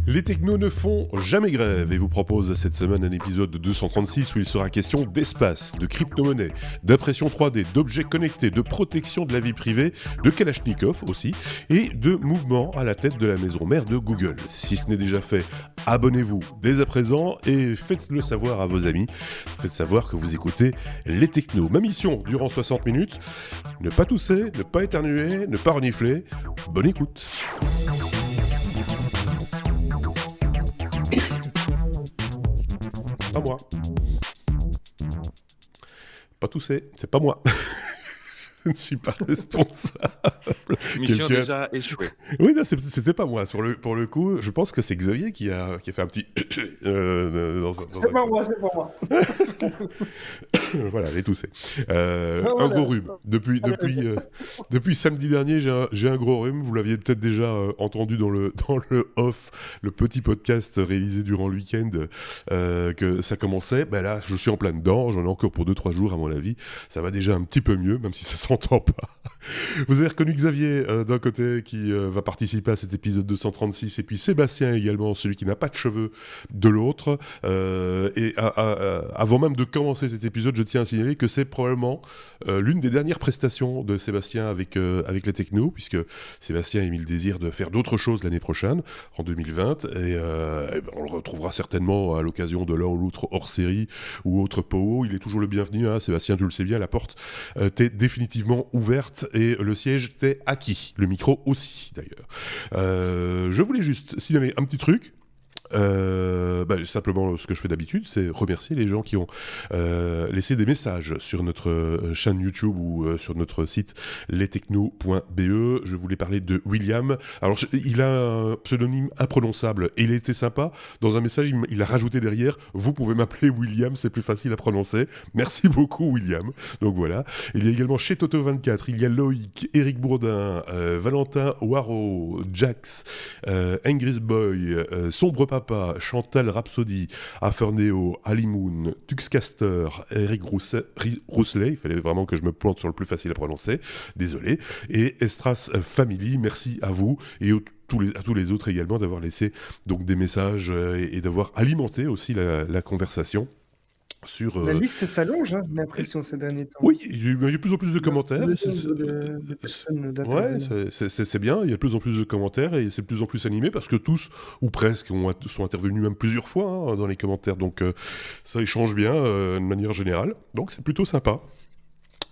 Les technos ne font jamais grève et vous propose cette semaine un épisode de 236 où il sera question d'espace, de crypto-monnaie, d'impression 3D, d'objets connectés, de protection de la vie privée, de Kalachnikov aussi, et de mouvement à la tête de la maison mère de Google. Si ce n'est déjà fait, abonnez-vous dès à présent et faites-le savoir à vos amis. Faites savoir que vous écoutez les technos. Ma mission durant 60 minutes, ne pas tousser, ne pas éternuer, ne pas renifler. Bonne écoute. Pas moi. Pas tousser, c'est pas moi. Je ne suis pas responsable. Mission Quelqu'un- déjà échouée. Oui, non, c'était pas moi. Pour le coup, je pense que c'est Xavier qui a fait un petit. C'est pas moi, c'est pas moi. Voilà, j'ai toussé. Ah, Un voilà. gros rhume. Depuis samedi dernier, j'ai un gros rhume. Vous l'aviez peut-être déjà entendu dans le off, le petit podcast réalisé durant le week-end, que ça commençait. Ben là, je suis en plein dedans. J'en ai encore pour 2-3 jours, à mon avis. Ça va déjà un petit peu mieux, même si ça s'entend pas. Vous avez reconnu Xavier d'un côté qui va participer à cet épisode 236 et puis Sébastien également, celui qui n'a pas de cheveux, de l'autre. Avant même de commencer cet épisode, je tiens à signaler que c'est probablement l'une des dernières prestations de Sébastien avec les technos, puisque Sébastien a émis le désir de faire d'autres choses l'année prochaine, en 2020, et on le retrouvera certainement à l'occasion de l'un ou l'autre hors-série ou autre PO. Il est toujours le bienvenu, hein, Sébastien, tu le sais bien, la porte t'est définitivement ouverte et le siège t'est acquis, le micro aussi d'ailleurs. Je voulais juste signaler un petit truc. Simplement ce que je fais d'habitude, c'est remercier les gens qui ont laissé des messages sur notre chaîne YouTube ou sur notre site lestechno.be. Je voulais parler de William. Alors il a un pseudonyme imprononçable et il a été sympa. Dans un message, il a rajouté derrière: vous pouvez m'appeler William, c'est plus facile à prononcer. Merci beaucoup William. Donc voilà. Il y a également chez Toto24, il y a Loïc, Eric Bourdin, Valentin Waro, Jax, Angris Boy, Sombre Papa, Chantal Rhapsody, Aferneo, Alimoun, Tuxcaster, Eric Rousselet, il fallait vraiment que je me plante sur le plus facile à prononcer, désolé, et Estras Family, merci à vous et à tous les autres également d'avoir laissé donc des messages et d'avoir alimenté aussi la conversation. Sur, La liste s'allonge, hein, j'ai l'impression, ces derniers temps. oui, il y a de plus en plus de commentaires. De personnes d'intervenants. Ouais, c'est bien, il y a de plus en plus de commentaires et c'est de plus en plus animé parce que tous, ou presque, sont intervenus même plusieurs fois hein, dans les commentaires. Donc ça échange bien de manière générale. Donc c'est plutôt sympa.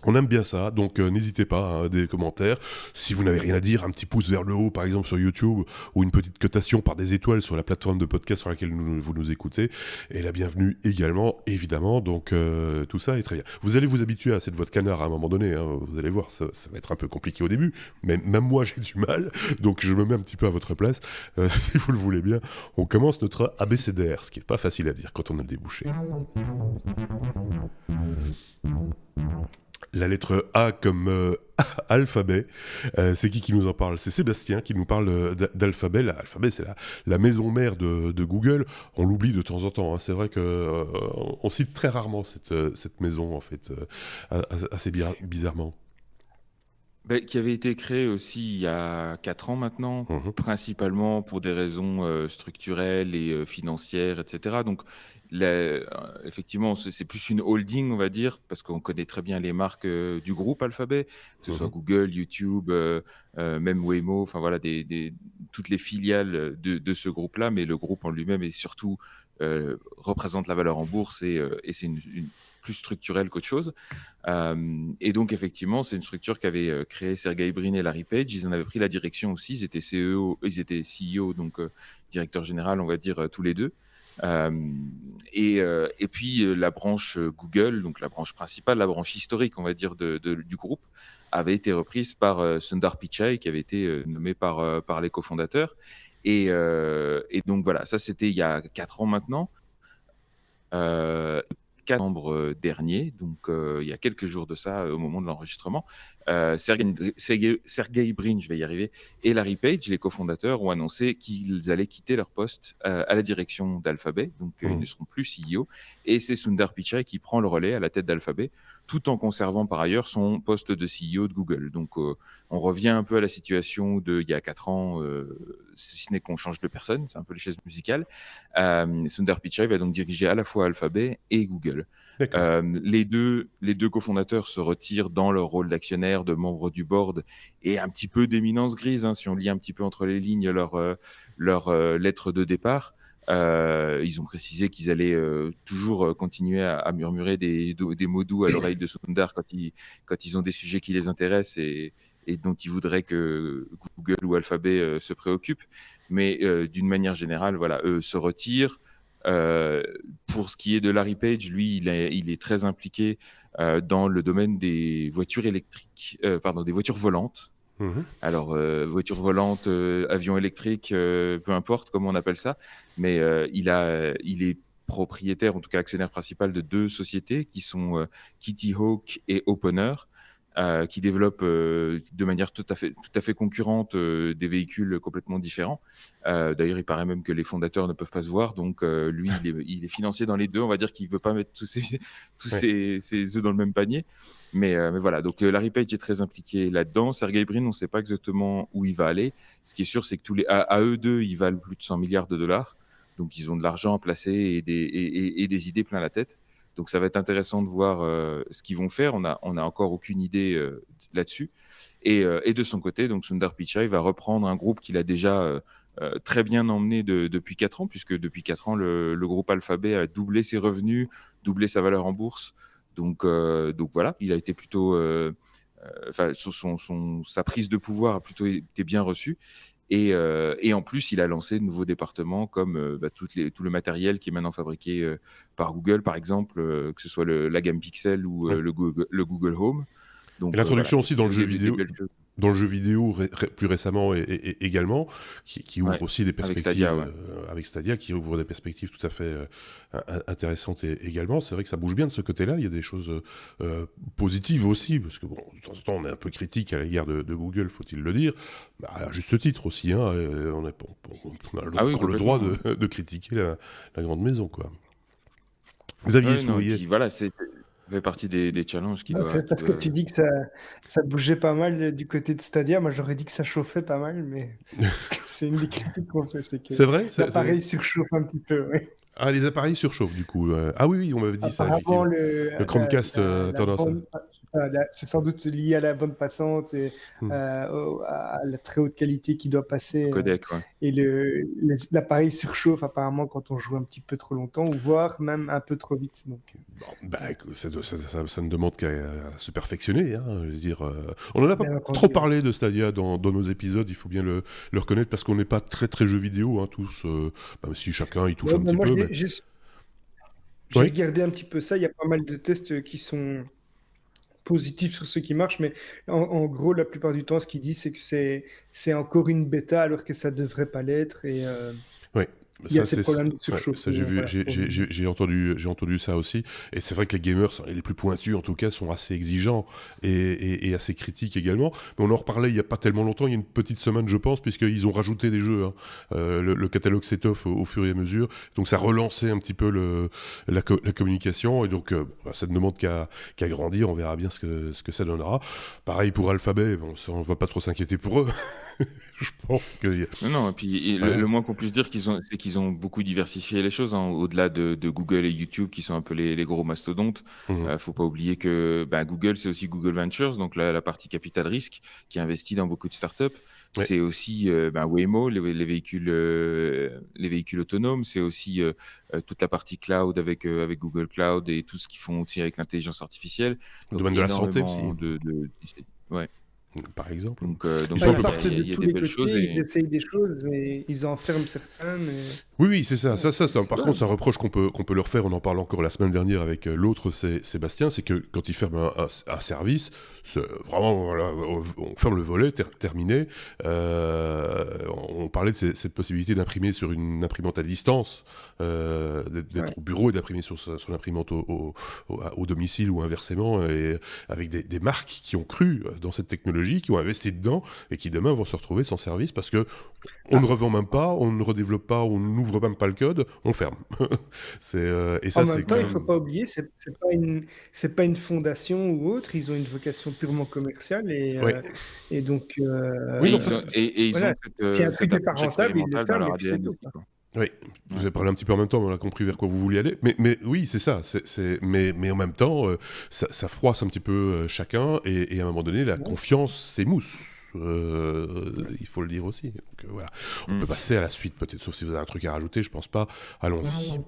On aime bien ça, donc n'hésitez pas à des commentaires. Si vous n'avez rien à dire, un petit pouce vers le haut, par exemple sur YouTube, ou une petite cotation par des étoiles sur la plateforme de podcast sur laquelle vous nous écoutez. Et la bienvenue également, évidemment. Donc tout ça est très bien. Vous allez vous habituer à cette voix de canard à un moment donné. Hein, vous allez voir, ça va être un peu compliqué au début. Mais même moi, j'ai du mal. Donc je me mets un petit peu à votre place. Si vous le voulez bien, on commence notre abécédaire, ce qui n'est pas facile à dire quand on a le débouché. La lettre A comme alphabet, c'est qui nous en parle? C'est Sébastien qui nous parle d'Alphabet. L'Alphabet, c'est la maison mère de Google. On l'oublie de temps en temps. Hein. C'est vrai qu'on cite très rarement cette maison, en fait, assez bizarrement. Qui avait été créé aussi il y a 4 ans maintenant, principalement pour des raisons structurelles et financières, etc. Donc, effectivement, c'est plus une holding, on va dire, parce qu'on connaît très bien les marques du groupe Alphabet, que ce soit Google, YouTube, même Waymo, enfin voilà, toutes les filiales de ce groupe-là, mais le groupe en lui-même est surtout représente la valeur en bourse et c'est une plus structurelle qu'autre chose. Et donc, effectivement, c'est une structure qu'avaient créée Sergey Brin et Larry Page. Ils en avaient pris la direction aussi. Ils étaient CEO, donc directeur général, on va dire, tous les deux. Et puis, la branche Google, donc la branche principale, la branche historique, on va dire, du groupe, avait été reprise par Sundar Pichai, qui avait été nommé par les cofondateurs. Et donc, voilà, ça, c'était il y a 4 ans maintenant. 4 novembre dernier, donc il y a quelques jours de ça au moment de l'enregistrement, Sergey Brin, je vais y arriver, et Larry Page, les cofondateurs, ont annoncé qu'ils allaient quitter leur poste à la direction d'Alphabet, donc ils ne seront plus CEO, et c'est Sundar Pichai qui prend le relais à la tête d'Alphabet, tout en conservant par ailleurs son poste de CEO de Google. Donc on revient un peu à la situation d'il y a 4 ans, si ce n'est qu'on change de personne, c'est un peu les chaises musicales. Sundar Pichai va donc diriger à la fois Alphabet et Google. Les deux cofondateurs se retirent dans leur rôle d'actionnaire, de membres du board et un petit peu d'éminence grise, hein, si on lit un petit peu entre les lignes leur lettre de départ. Ils ont précisé qu'ils allaient toujours continuer à murmurer des mots doux à l'oreille de Sundar quand ils ont des sujets qui les intéressent et dont ils voudraient que Google ou Alphabet se préoccupent. Mais d'une manière générale, voilà, eux se retirent. Pour ce qui est de Larry Page, lui, il est très impliqué dans le domaine des voitures électriques, des voitures volantes. Alors, voiture volante, avion électrique, peu importe comment on appelle ça, mais il est propriétaire, en tout cas actionnaire principal de 2 sociétés qui sont Kitty Hawk et Opener, qui développent de manière tout à fait concurrente des véhicules complètement différents. D'ailleurs, il paraît même que les fondateurs ne peuvent pas se voir, donc lui, il est financier dans les 2. On va dire qu'il ne veut pas mettre tous ses œufs dans le même panier. Mais voilà, donc Larry Page est très impliqué là-dedans. Sergey Brin, on ne sait pas exactement où il va aller. Ce qui est sûr, c'est que à eux deux, ils valent plus de 100 milliards de dollars. Donc, ils ont de l'argent à placer et des idées plein la tête. Donc, ça va être intéressant de voir ce qu'ils vont faire. On a encore aucune idée là-dessus. Et de son côté, donc Sundar Pichai va reprendre un groupe qu'il a déjà très bien emmené depuis 4 ans, puisque depuis 4 ans, le groupe Alphabet a doublé ses revenus, doublé sa valeur en bourse. Donc voilà, il a été plutôt... sa prise de pouvoir a plutôt été bien reçue. Et en plus, il a lancé de nouveaux départements comme tout le matériel qui est maintenant fabriqué par Google, par exemple, que ce soit la gamme Pixel ou le Google Home. Donc, et l'introduction aussi dans le jeu vidéo. Dans le jeu vidéo plus récemment et également, qui ouvre aussi des perspectives avec Stadia, qui ouvre des perspectives tout à fait intéressantes également. C'est vrai que ça bouge bien de ce côté-là. Il y a des choses positives aussi, parce que bon, de temps en temps, on est un peu critique à l'égard de Google, faut-il le dire, à juste titre aussi. Hein, on a le droit de critiquer la grande maison, quoi. Xavier Soulier. Voilà, ça fait partie des challenges qui C'est parce que tu dis que ça bougeait pas mal du côté de Stadia. Moi, j'aurais dit que ça chauffait pas mal, mais parce que c'est une des critiques qu'on fait, c'est que l'appareil surchauffe un petit peu. Ouais. Ah, les appareils surchauffent, du coup. Ah oui, on m'avait dit ça, effectivement. Le Chromecast a tendance c'est sans doute lié à la bande passante et à la très haute qualité qui doit passer. Codec, et l'appareil surchauffe apparemment quand on joue un petit peu trop longtemps, ou voire même un peu trop vite. Donc. Ça ne demande qu'à se perfectionner. Hein, je veux dire, on n'en a pas trop parlé de Stadia dans nos épisodes, il faut bien le reconnaître, parce qu'on n'est pas très très jeux vidéo, hein, tous, même si chacun y touche un petit peu. J'ai regardé un petit peu ça, il y a pas mal de tests qui sont positif sur ce qui marche, mais en gros, la plupart du temps, ce qu'il dit, c'est que c'est encore une bêta alors que ça devrait pas l'être. Et il y a ces problèmes de surchauffe. J'ai entendu ça aussi. Et c'est vrai que les gamers, les plus pointus en tout cas, sont assez exigeants et assez critiques également. Mais on en reparlait il n'y a pas tellement longtemps, il y a une petite semaine je pense, puisqu'ils ont rajouté des jeux. Hein. Le catalogue s'étoffe au fur et à mesure. Donc ça relançait un petit peu la communication. Et donc ça ne demande qu'à grandir. On verra bien ce que ça donnera. Pareil pour Alphabet, on ne va pas trop s'inquiéter pour eux. Je pense que... Non, et puis le moins qu'on puisse dire, c'est qu'ils ont beaucoup diversifié les choses, hein, au-delà de Google et YouTube, qui sont un peu les gros mastodontes. Faut pas oublier que Google, c'est aussi Google Ventures, donc la partie capital risque, qui investit dans beaucoup de startups. C'est aussi Waymo, les véhicules autonomes. C'est aussi toute la partie cloud avec Google Cloud et tout ce qu'ils font aussi avec l'intelligence artificielle. Le domaine de la santé aussi. Par exemple. Donc ils partent de tous les côtés, ils essayent des choses et ils enferment certains. Mais... Oui, c'est ça. Par contre, c'est un reproche qu'on peut leur faire. On en parle encore la semaine dernière avec l'autre, c'est Sébastien. C'est que quand ils ferment un service, vraiment, voilà, on ferme le volet, terminé. On parlait de cette possibilité d'imprimer sur une imprimante à distance, d'être au bureau et d'imprimer sur son imprimante au domicile ou inversement, et avec des marques qui ont cru dans cette technologie, qui ont investi dedans et qui demain vont se retrouver sans service parce que on ne revend même pas, on ne redéveloppe pas, on n'ouvre même pas le code, on ferme. Et ça, En c'est même temps, quand il ne faut même... pas oublier, c'est pas une fondation ou autre, ils ont une vocation purement commerciale Oui, et donc oui, non, Ils ont voilà, si un truc cette n'est pas approche rentable, ils le expérimentale dans ferment leur et puis c'est ADN tout, aussi, quoi. quoi. oui, vous Ouais. avez parlé un petit peu en même temps, mais on a compris vers quoi vous vouliez aller. Mais oui, c'est ça. Mais en même temps, ça froisse un petit peu chacun, et à un moment donné, la Ouais. confiance s'émousse. Il faut le dire aussi. Donc voilà. On peut passer à la suite peut-être, sauf si vous avez un truc à rajouter, je pense pas. Allons-y.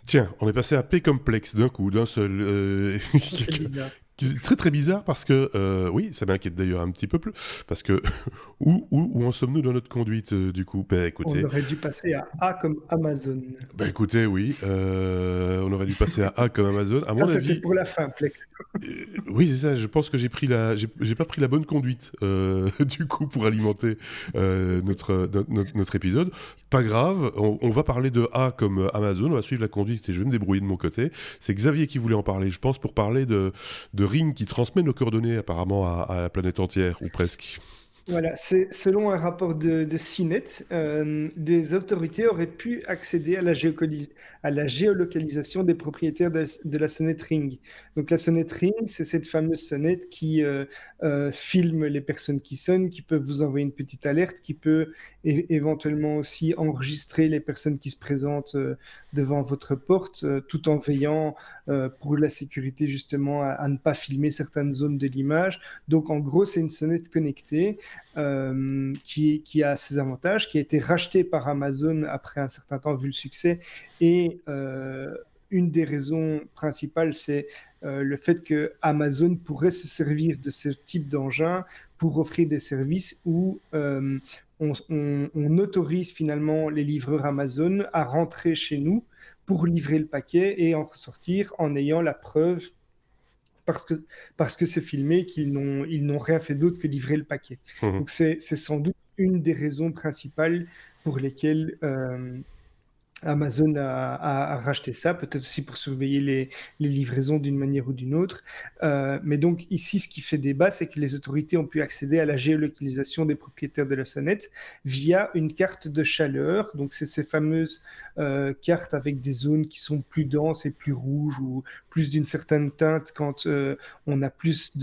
Tiens, on est passé à P complexe d'un coup, d'un seul. C'est bizarre. C'est très très bizarre parce que, oui, ça m'inquiète d'ailleurs un petit peu plus, parce que où en sommes-nous dans notre conduite du coup? Ben On écoutez, aurait dû passer à A comme Amazon. oui, on aurait dû passer à A comme Amazon. À Ça, mon c'était avis, pour la fin, Plex. oui, c'est ça. Je pense que j'ai pas pris la bonne conduite du coup pour alimenter notre épisode. Pas grave, on va parler de A comme Amazon. On va suivre la conduite et je vais me débrouiller de mon côté. C'est Xavier qui voulait en parler, je pense, pour parler de Ring qui transmet nos coordonnées apparemment à la planète entière ou presque. Voilà, c'est selon un rapport de CNET, des autorités auraient pu accéder à la géolocalisation des propriétaires de la sonnette Ring. Donc la sonnette Ring, c'est cette fameuse sonnette qui filme les personnes qui sonnent, qui peut vous envoyer une petite alerte, qui peut éventuellement aussi enregistrer les personnes qui se présentent devant votre porte, tout en veillant pour la sécurité justement à ne pas filmer certaines zones de l'image. Donc en gros, c'est une sonnette connectée. Qui a ses avantages, qui a été racheté par Amazon après un certain temps vu le succès. Et une des raisons principales, c'est le fait que Amazon pourrait se servir de ce type d'engin pour offrir des services où on autorise finalement les livreurs Amazon à rentrer chez nous pour livrer le paquet et en ressortir en ayant la preuve parce que c'est filmé qu'ils n'ont rien fait d'autre que livrer le paquet. Mmh. Donc c'est sans doute une des raisons principales pour lesquelles Amazon a racheté ça, peut-être aussi pour surveiller les livraisons d'une manière ou d'une autre. Mais donc ici, ce qui fait débat, c'est que les autorités ont pu accéder à la géolocalisation des propriétaires de la sonnette via une carte de chaleur. Donc c'est ces fameuses cartes avec des zones qui sont plus denses et plus rouges ou plus d'une certaine teinte quand on a plus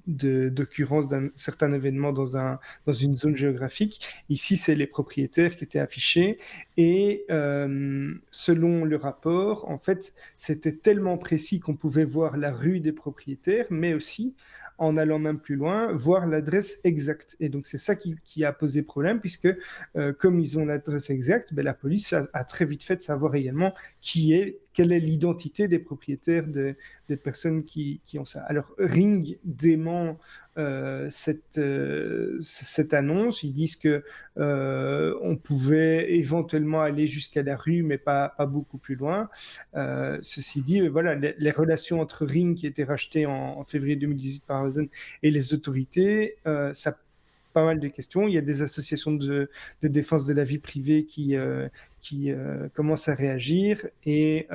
d'occurrence d'un certain événement dans une zone géographique. Ici, c'est les propriétaires qui étaient affichés et selon le rapport, en fait, c'était tellement précis qu'on pouvait voir la rue des propriétaires, mais aussi, en allant même plus loin, voir l'adresse exacte. Et donc, c'est ça qui a posé problème, puisque comme ils ont l'adresse exacte, la police a très vite fait de savoir également quelle est l'identité des propriétaires des personnes qui ont ça. Alors, Ring dément cette annonce. Ils disent que on pouvait éventuellement aller jusqu'à la rue, mais pas beaucoup plus loin. Ceci dit, voilà, les relations entre Ring, qui a été racheté en février 2018 par Amazon, et les autorités, ça pas mal de questions. Il y a des associations de défense de la vie privée qui commencent à réagir et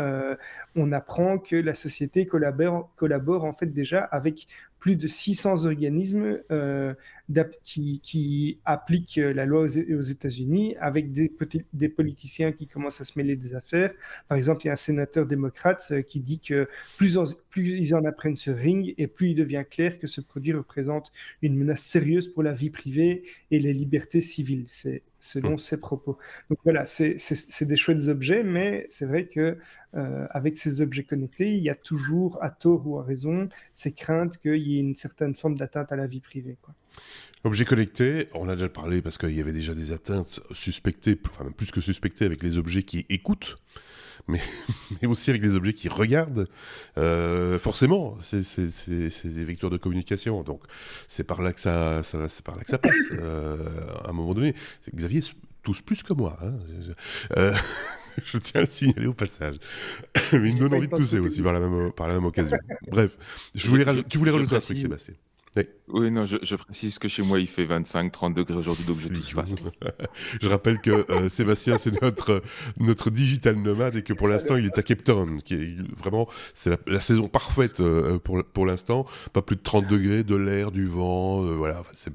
on apprend que la société collabore en fait déjà avec plus de 600 organismes qui appliquent la loi aux États-Unis, avec des politiciens qui commencent à se mêler des affaires. Par exemple, il y a un sénateur démocrate qui dit que plus ils en apprennent sur Ring, et plus il devient clair que ce produit représente une menace sérieuse pour la vie privée et les libertés civiles. C'est selon ses propos. Donc voilà, c'est des chouettes objets, mais c'est vrai que avec ces objets connectés, il y a toujours, à tort ou à raison, ces craintes qu'il y ait une certaine forme d'atteinte à la vie privée, quoi. Objets connectés, on a déjà parlé parce qu'il y avait déjà des atteintes suspectées, enfin plus que suspectées, avec les objets qui écoutent, mais aussi avec les objets qui regardent. Forcément, c'est des vecteurs de communication, donc c'est par là que ça passe. À un moment donné, Xavier tousse plus que moi. Hein. Je tiens à le signaler au passage. Mais il me donne envie de tousser aussi par la même occasion. Bref, tu voulais rajouter un truc, Sébastien. Oui. Oui, non, je précise que chez moi, il fait 25-30 degrés aujourd'hui, donc je tousse pas ça. Je rappelle que Sébastien, c'est notre digital nomade et que pour Ça, l'instant, il est à Cape Town, qui est vraiment c'est la saison parfaite pour l'instant. Pas plus de 30 degrés, de l'air, du vent, voilà, c'est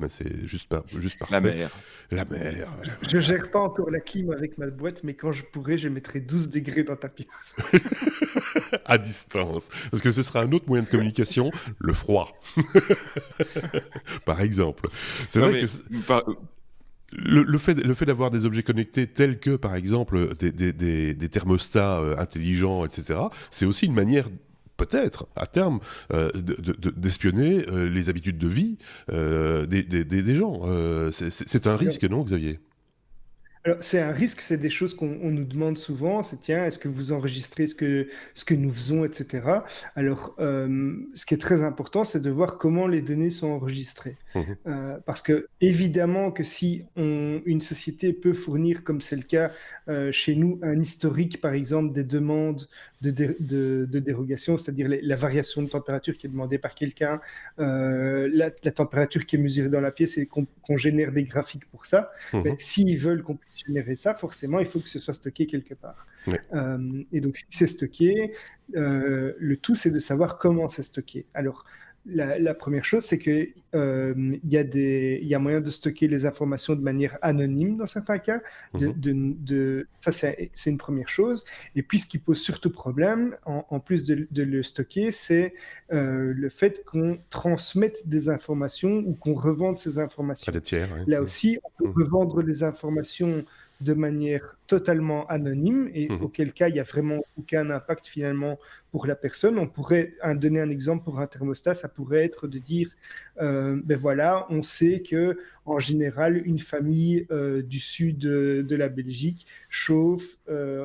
juste parfait. La mer. La mer. je gère pas encore la clim avec ma boîte, mais quand je pourrai, je mettrai 12 degrés dans ta pièce. À distance. Parce que ce sera un autre moyen de communication, le froid. Par exemple. C'est Non, vrai mais que par- le fait d'avoir des objets connectés tels que, par exemple, des thermostats intelligents, etc., c'est aussi une manière, peut-être, à terme, d'espionner les habitudes de vie des gens. C'est un risque, non, Xavier? Alors, c'est un risque, c'est des choses qu'on nous demande souvent, c'est tiens, est-ce que vous enregistrez ce que nous faisons, etc. Alors, ce qui est très important, c'est de voir comment les données sont enregistrées. Mhm. Parce que, évidemment, que si une société peut fournir, comme c'est le cas chez nous, un historique, par exemple, des demandes de dérogation, c'est-à-dire la variation de température qui est demandée par quelqu'un, la température qui est mesurée dans la pièce et qu'on génère des graphiques pour ça, mais Mhm. s'ils veulent qu'on puisse générer ça, forcément, il faut que ce soit stocké quelque part. Ouais. Et donc, si c'est stocké, le tout, c'est de savoir comment c'est stocké. Alors, la première chose, c'est qu'il y a moyen de stocker les informations de manière anonyme dans certains cas. Ça, c'est une première chose. Et puis, ce qui pose surtout problème, en plus de le stocker, c'est le fait qu'on transmette des informations ou qu'on revende ces À informations. des tiers, ouais. Là aussi, on peut revendre les informations de manière totalement anonyme et auquel cas il n'y a vraiment aucun impact finalement pour la personne. On pourrait donner un exemple pour un thermostat, ça pourrait être de dire, ben voilà, on sait que en général une famille du sud de la Belgique chauffe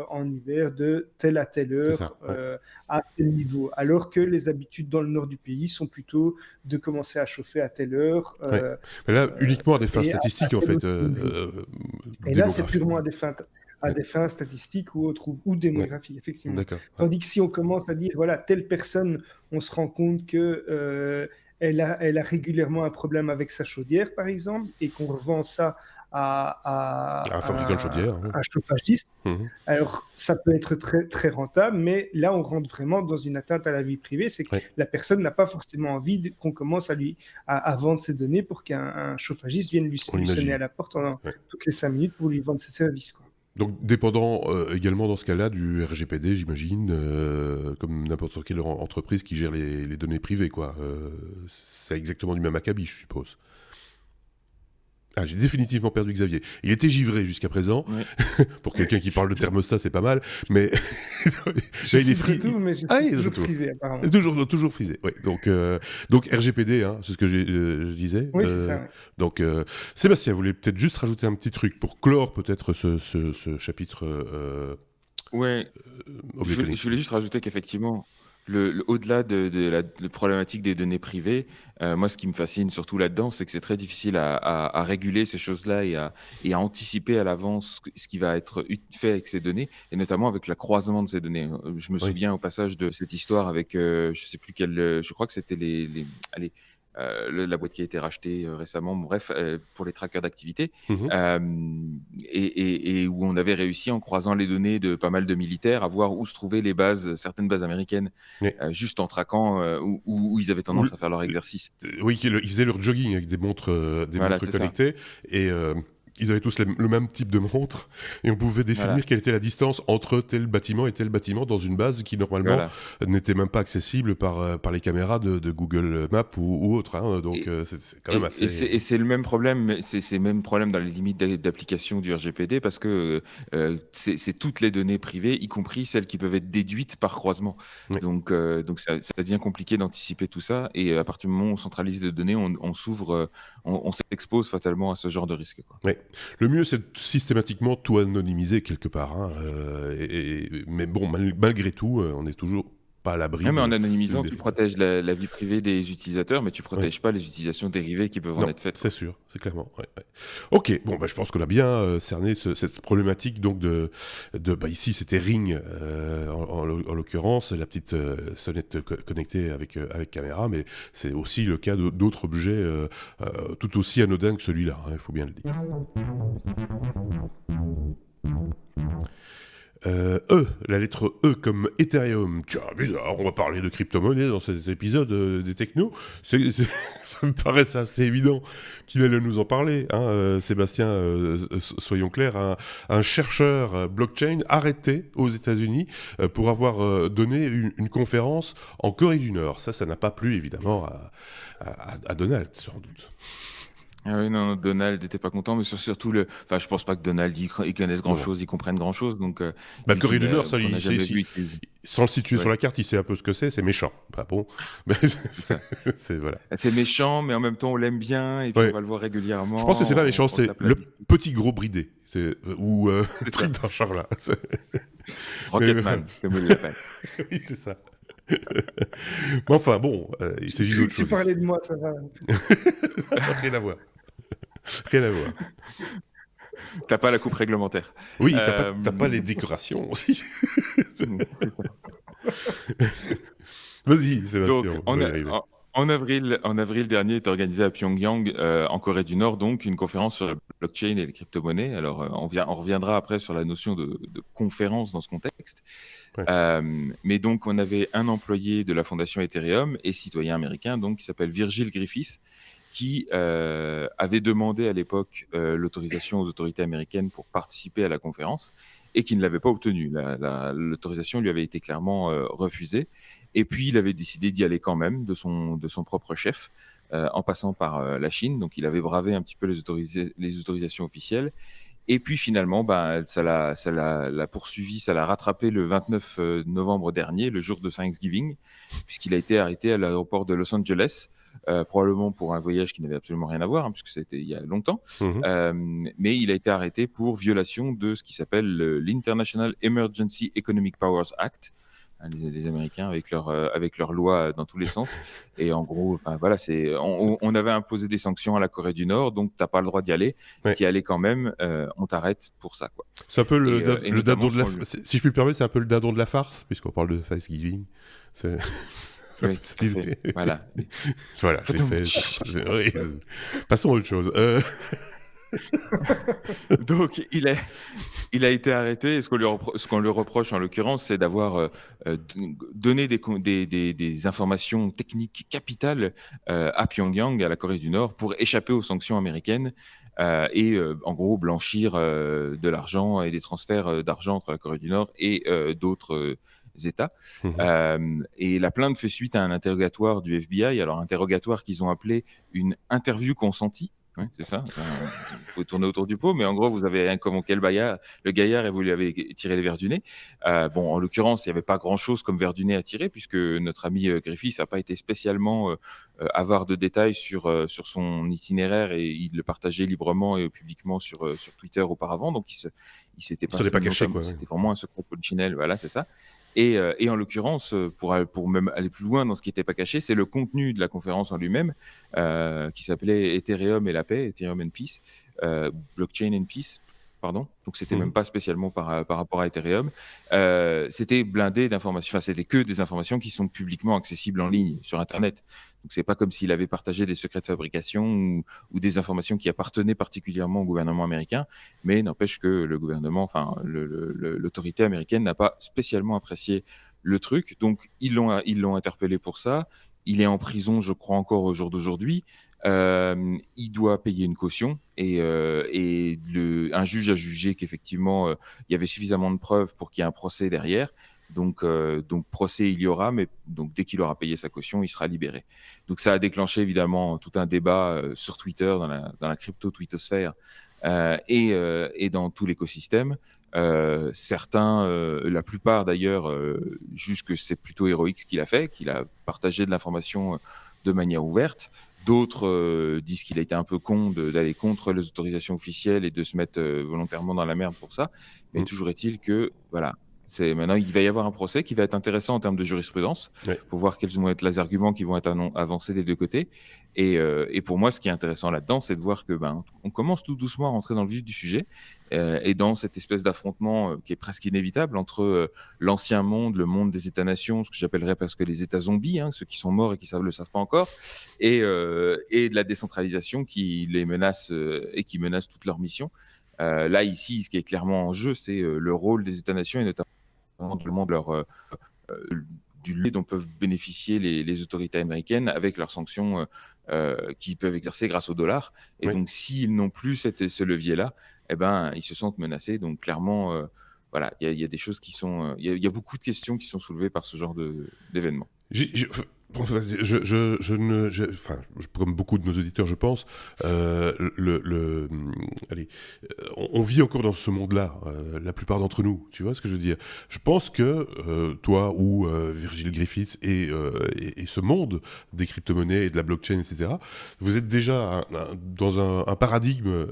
en hiver de telle à telle C'est heure ça, ouais. à tel niveau, alors que les habitudes dans le nord du pays sont plutôt de commencer à chauffer à telle heure. Ouais. Mais là, uniquement à des fins et à statistiques, en tel fait, autre niveau. Et là, c'est démographiques. purement à Ouais. des fins statistiques ou autres, ou Ouais. démographiques, effectivement. D'accord. Ouais. Tandis que si on commence à dire, voilà, telle personne, on se rend compte que elle a régulièrement un problème avec sa chaudière, par exemple, et qu'on revend ça Un fabricant de à chaudière, ouais. un chauffagiste. Mhm. Alors, ça peut être très, très rentable, mais là, on rentre vraiment dans une atteinte à la vie privée. C'est que Ouais. la personne n'a pas forcément envie qu'on commence à vendre ses données pour qu'un chauffagiste vienne lui sonner l'imagine. à la porte Ouais. toutes les 5 minutes pour lui vendre ses services, quoi. Donc, dépendant également dans ce cas-là du RGPD, j'imagine, comme n'importe quelle entreprise qui gère les données privées, quoi. C'est exactement du même acabit, je suppose. Ah, j'ai définitivement perdu Xavier. Il était givré jusqu'à présent. Ouais. Pour quelqu'un qui parle de thermostat, c'est pas mal. Mais Je là, il est suis de retour, mais je Ah, suis il est de toujours retour. frisé, apparemment. Toujours frisé. Ouais. Donc RGPD, hein, c'est ce que je disais. Oui, c'est ça. Ouais. Donc Sébastien, vous voulez peut-être juste rajouter un petit truc pour clore peut-être ce chapitre. Ouais, Objet connecté. je voulais juste rajouter qu'effectivement, au-delà de la problématique des données privées, moi, ce qui me fascine surtout là-dedans, c'est que c'est très difficile à réguler ces choses-là et à anticiper à l'avance ce qui va être fait avec ces données, et notamment avec le croisement de ces données. Je me Oui. souviens au passage de cette histoire avec, je sais plus quelle, je crois que c'était allez, la boîte qui a été rachetée récemment, bon, bref, pour les trackers d'activité, Mhm. et où on avait réussi, en croisant les données de pas mal de militaires, à voir où se trouvaient les bases, certaines bases américaines, Oui. juste en traquant où ils avaient tendance à faire leur exercice. Oui, ils faisaient leur jogging avec des montres Voilà, c'est ça. connectées et ils avaient tous le même type de montre et on pouvait définir Voilà. quelle était la distance entre tel bâtiment et tel bâtiment dans une base qui normalement Voilà. n'était même pas accessible par les caméras de Google Maps ou autre, hein. Donc c'est quand même assez... Et c'est le même problème, mais c'est le même problème dans les limites d'application du RGPD, parce que c'est toutes les données privées, y compris celles qui peuvent être déduites par croisement. Oui. Donc ça devient compliqué d'anticiper tout ça, et à partir du moment où on centralise les données, on s'ouvre, on s'expose fatalement à ce genre de risque, quoi. Ouais. Le mieux, c'est de systématiquement tout anonymiser quelque part, hein, mais bon, malgré tout, on est toujours pas à l'abri Ouais, mais en d'une anonymisant, tu défaite. protèges la vie privée des utilisateurs, mais tu Ouais. protèges pas les utilisations dérivées qui peuvent en Non, être faites, c'est quoi. sûr, c'est clairement. Ouais, ouais. Ok, bon, bah, je pense qu'on a bien cerné cette problématique donc bah, ici c'était Ring en l'occurrence, la petite sonnette connectée avec caméra, mais c'est aussi le cas d'autres objets tout aussi anodins que celui-là, il faut bien le dire. La lettre E comme Ethereum. Tiens, bizarre, on va parler de crypto-monnaie dans cet épisode des technos. Ça me paraît assez évident qu'il allait nous en parler. Hein, Sébastien, soyons clairs, un chercheur blockchain arrêté aux États-Unis pour avoir donné une conférence en Corée du Nord. Ça n'a pas plu évidemment à Donald, sans doute. Ah oui, non, Donald n'était pas content, mais surtout enfin, je pense pas que Donald il connaisse Non, non. grand-chose, il comprenne grand-chose, donc Bah, vu Corée du Nord, ça, qu'on n'a jamais vu utiliser. sans le situer sur Ouais, la carte, il sait un peu ce que c'est méchant. Bah bon, mais c'est ça. voilà. C'est méchant, mais en même temps on l'aime bien, et puis on Ouais. va le voir Je pense que c'est pas régulièrement, méchant, on le c'est tape la le vie. petit gros bridé. Ou un C'est ça, truc dans ce genre-là. Mais, Rocketman, comme il l'appelle. oui, c'est ça. Mais enfin, bon, il J'ai s'agit cru d'autre que tu chose ici. parlais de moi, ça va. Rien à voir. Rien à voir. T'as pas la coupe réglementaire. Oui, Euh, t'as pas les décorations aussi. c'est ça. Vas-y, Donc, Sébastien, on va y arriver. en avril dernier est organisée à Pyongyang, en Corée du Nord, donc une conférence sur la blockchain et les crypto-monnaies. Alors, on reviendra après sur la notion de conférence dans ce contexte. Ouais. Mais donc, on avait un employé de la fondation Ethereum et citoyen américain, donc, qui s'appelle Virgil Griffith, qui avait demandé à l'époque l'autorisation aux autorités américaines pour participer à la conférence et qui ne l'avait pas obtenue. L'autorisation lui avait été clairement refusée. Et puis, il avait décidé d'y aller quand même, de son propre chef, en passant par la Chine. Donc, il avait bravé un petit peu les autorisations officielles. Et puis, finalement, ça l'a poursuivi, ça l'a rattrapé le 29 novembre dernier, le jour de Thanksgiving, puisqu'il a été arrêté à l'aéroport de Los Angeles, probablement pour un voyage qui n'avait absolument rien à voir, puisque c'était il y a longtemps. Mais il a été arrêté pour violation de ce qui s'appelle l'International Emergency Economic Powers Act. Les Américains avec leur loi dans tous les sens. Et en gros, voilà, on avait imposé des sanctions à la Corée du Nord, donc t'as pas le droit d'y aller. Ouais. T'y allais quand même, on t'arrête pour ça, quoi. C'est un peu Et le dindon de notamment si je puis me permettre, c'est un peu le dindon de la farce, puisqu'on parle de Thanksgiving. C'est Oui, c'est tout à fait. l'idée. Voilà. Voilà, je l'ai fait. Oui. Passons à autre chose. Donc, il a été arrêté. Et ce qu'on lui reproche, en l'occurrence, c'est d'avoir donné des informations techniques capitales à Pyongyang, à la Corée du Nord, pour échapper aux sanctions américaines et, en gros, blanchir de l'argent et des transferts d'argent entre la Corée du Nord et d'autres États. Et la plainte fait suite à un interrogatoire du FBI, alors interrogatoire qu'ils ont appelé une interview consentie. Oui, c'est ça. Vous pouvez tourner autour du pot, mais en gros, vous avez convoqué le gaillard et vous lui avez tiré les verres du nez. Bon, en l'occurrence, il n'y avait pas grand-chose comme verre du nez à tirer, puisque notre ami Griffith n'a pas été spécialement avare de détails sur son itinéraire, et il le partageait librement et publiquement sur Twitter auparavant. Donc, il s'était Ça n'est pas caché, quoi. C'était vraiment un secret polichinelle. Voilà, c'est ça. Et en l'occurrence, pour même aller plus loin dans ce qui n'était pas caché, c'est le contenu de la conférence en lui-même, qui s'appelait Ethereum et la paix, Ethereum and Peace, Blockchain and Peace, pardon. Donc, c'était même pas spécialement par rapport à Ethereum. C'était blindé d'informations, enfin, c'était que des informations qui sont publiquement accessibles en ligne sur Internet. Donc, c'est pas comme s'il avait partagé des secrets de fabrication ou des informations qui appartenaient particulièrement au gouvernement américain, mais n'empêche que le gouvernement, enfin, l'autorité américaine n'a pas spécialement apprécié le truc. Donc, ils l'ont interpellé pour ça. Il est en prison, je crois, encore au jour d'aujourd'hui. Il doit payer une caution et un juge a jugé qu'effectivement, il y avait suffisamment de preuves pour qu'il y ait un procès derrière. Donc, procès il y aura, mais donc, dès qu'il aura payé sa caution, il sera libéré. Donc, ça a déclenché évidemment tout un débat sur Twitter, dans la crypto-twittosphère et dans tout l'écosystème. Certains, la plupart d'ailleurs, jugent que c'est plutôt héroïque ce qu'il a fait, qu'il a partagé de l'information de manière ouverte. D'autres disent qu'il a été un peu con d'aller contre les autorisations officielles et de se mettre volontairement dans la merde pour ça. Mais toujours est-il que, voilà, Maintenant, il va y avoir un procès qui va être intéressant en termes de jurisprudence, pour voir quels vont être les arguments qui vont être avancés des deux côtés. Et pour moi, ce qui est intéressant là-dedans, c'est de voir que on commence tout doucement à rentrer dans le vif du sujet, et dans cette espèce d'affrontement qui est presque inévitable entre l'ancien monde, le monde des États-nations, ce que j'appellerais presque les États zombies, ceux qui sont morts et qui le savent pas encore, et de la décentralisation qui les menace et qui menace toute leur mission. Là, ici, ce qui est clairement en jeu, c'est le rôle des États-nations et notamment le monde du lait dont peuvent bénéficier les autorités américaines avec leurs sanctions qu'ils peuvent exercer grâce au dollar. Et donc, s'ils n'ont plus ce levier-là, ils se sentent menacés. Donc, clairement, voilà, il y a des choses qui sont... Il y a beaucoup de questions qui sont soulevées par ce genre d'événements. Comme beaucoup de nos auditeurs, je pense, on vit encore dans ce monde-là, la plupart d'entre nous, tu vois ce que je veux dire. Je pense que toi ou Virgil Griffiths et ce monde des crypto-monnaies et de la blockchain, etc., vous êtes déjà dans un paradigme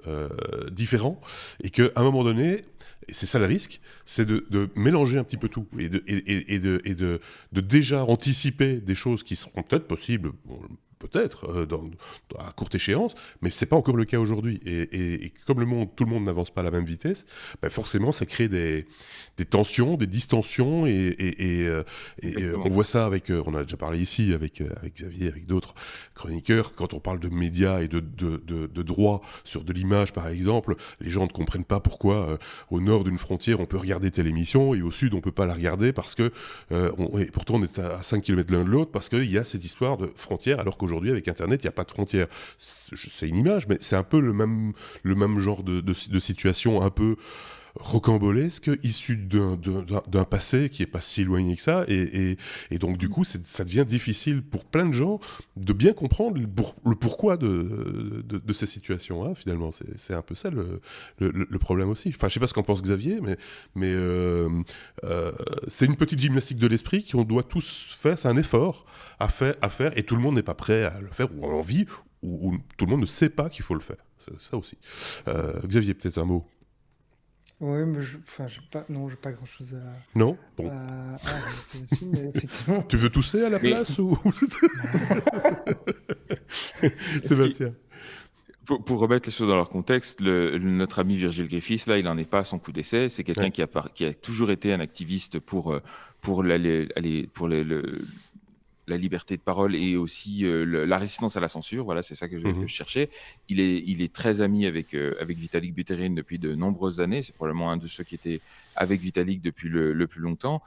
différent, et qu'à un moment donné, et c'est ça le risque, c'est de mélanger un petit peu tout et de déjà anticiper des choses qui seront peut-être possibles, peut-être à courte échéance, mais c'est pas encore le cas aujourd'hui. Et comme tout le monde n'avance pas à la même vitesse, forcément ça crée des tensions, des distensions, et on voit ça on a déjà parlé ici avec Xavier, avec d'autres chroniqueurs, quand on parle de médias et de droits sur de l'image par exemple, les gens ne comprennent pas pourquoi au nord d'une frontière on peut regarder telle émission et au sud on peut pas la regarder parce que et pourtant on est à 5 km l'un de l'autre, parce qu'il y a cette histoire de frontière, alors qu'aujourd'hui avec internet il n'y a pas de frontière. C'est une image, mais c'est un peu le même genre de situation un peu rocambolesque, issu d'un passé qui est pas si éloigné que ça, et donc du coup ça devient difficile pour plein de gens de bien comprendre le pourquoi de ces situations là. Finalement c'est un peu ça le problème aussi. Enfin, je sais pas ce qu'en pense Xavier, mais c'est une petite gymnastique de l'esprit qu'on doit tous faire. C'est un effort à faire, et tout le monde n'est pas prêt à le faire, ou a envie, ou tout le monde ne sait pas qu'il faut le faire. C'est ça aussi. Xavier, peut-être un mot. Oui, mais j'ai pas grand-chose à... Non, bon. rajouter dessus, mais effectivement... Tu veux tousser à la place ou... Sébastien. Pour remettre les choses dans leur contexte, notre ami Virgil Griffiths, là, il n'en est pas à son coup d'essai. C'est quelqu'un qui a toujours été un activiste pour la liberté de parole et aussi la résistance à la censure. Voilà, c'est ça que je cherchais. Il est très ami avec Vitalik Buterin depuis de nombreuses années. C'est probablement un de ceux qui était avec Vitalik depuis le plus longtemps.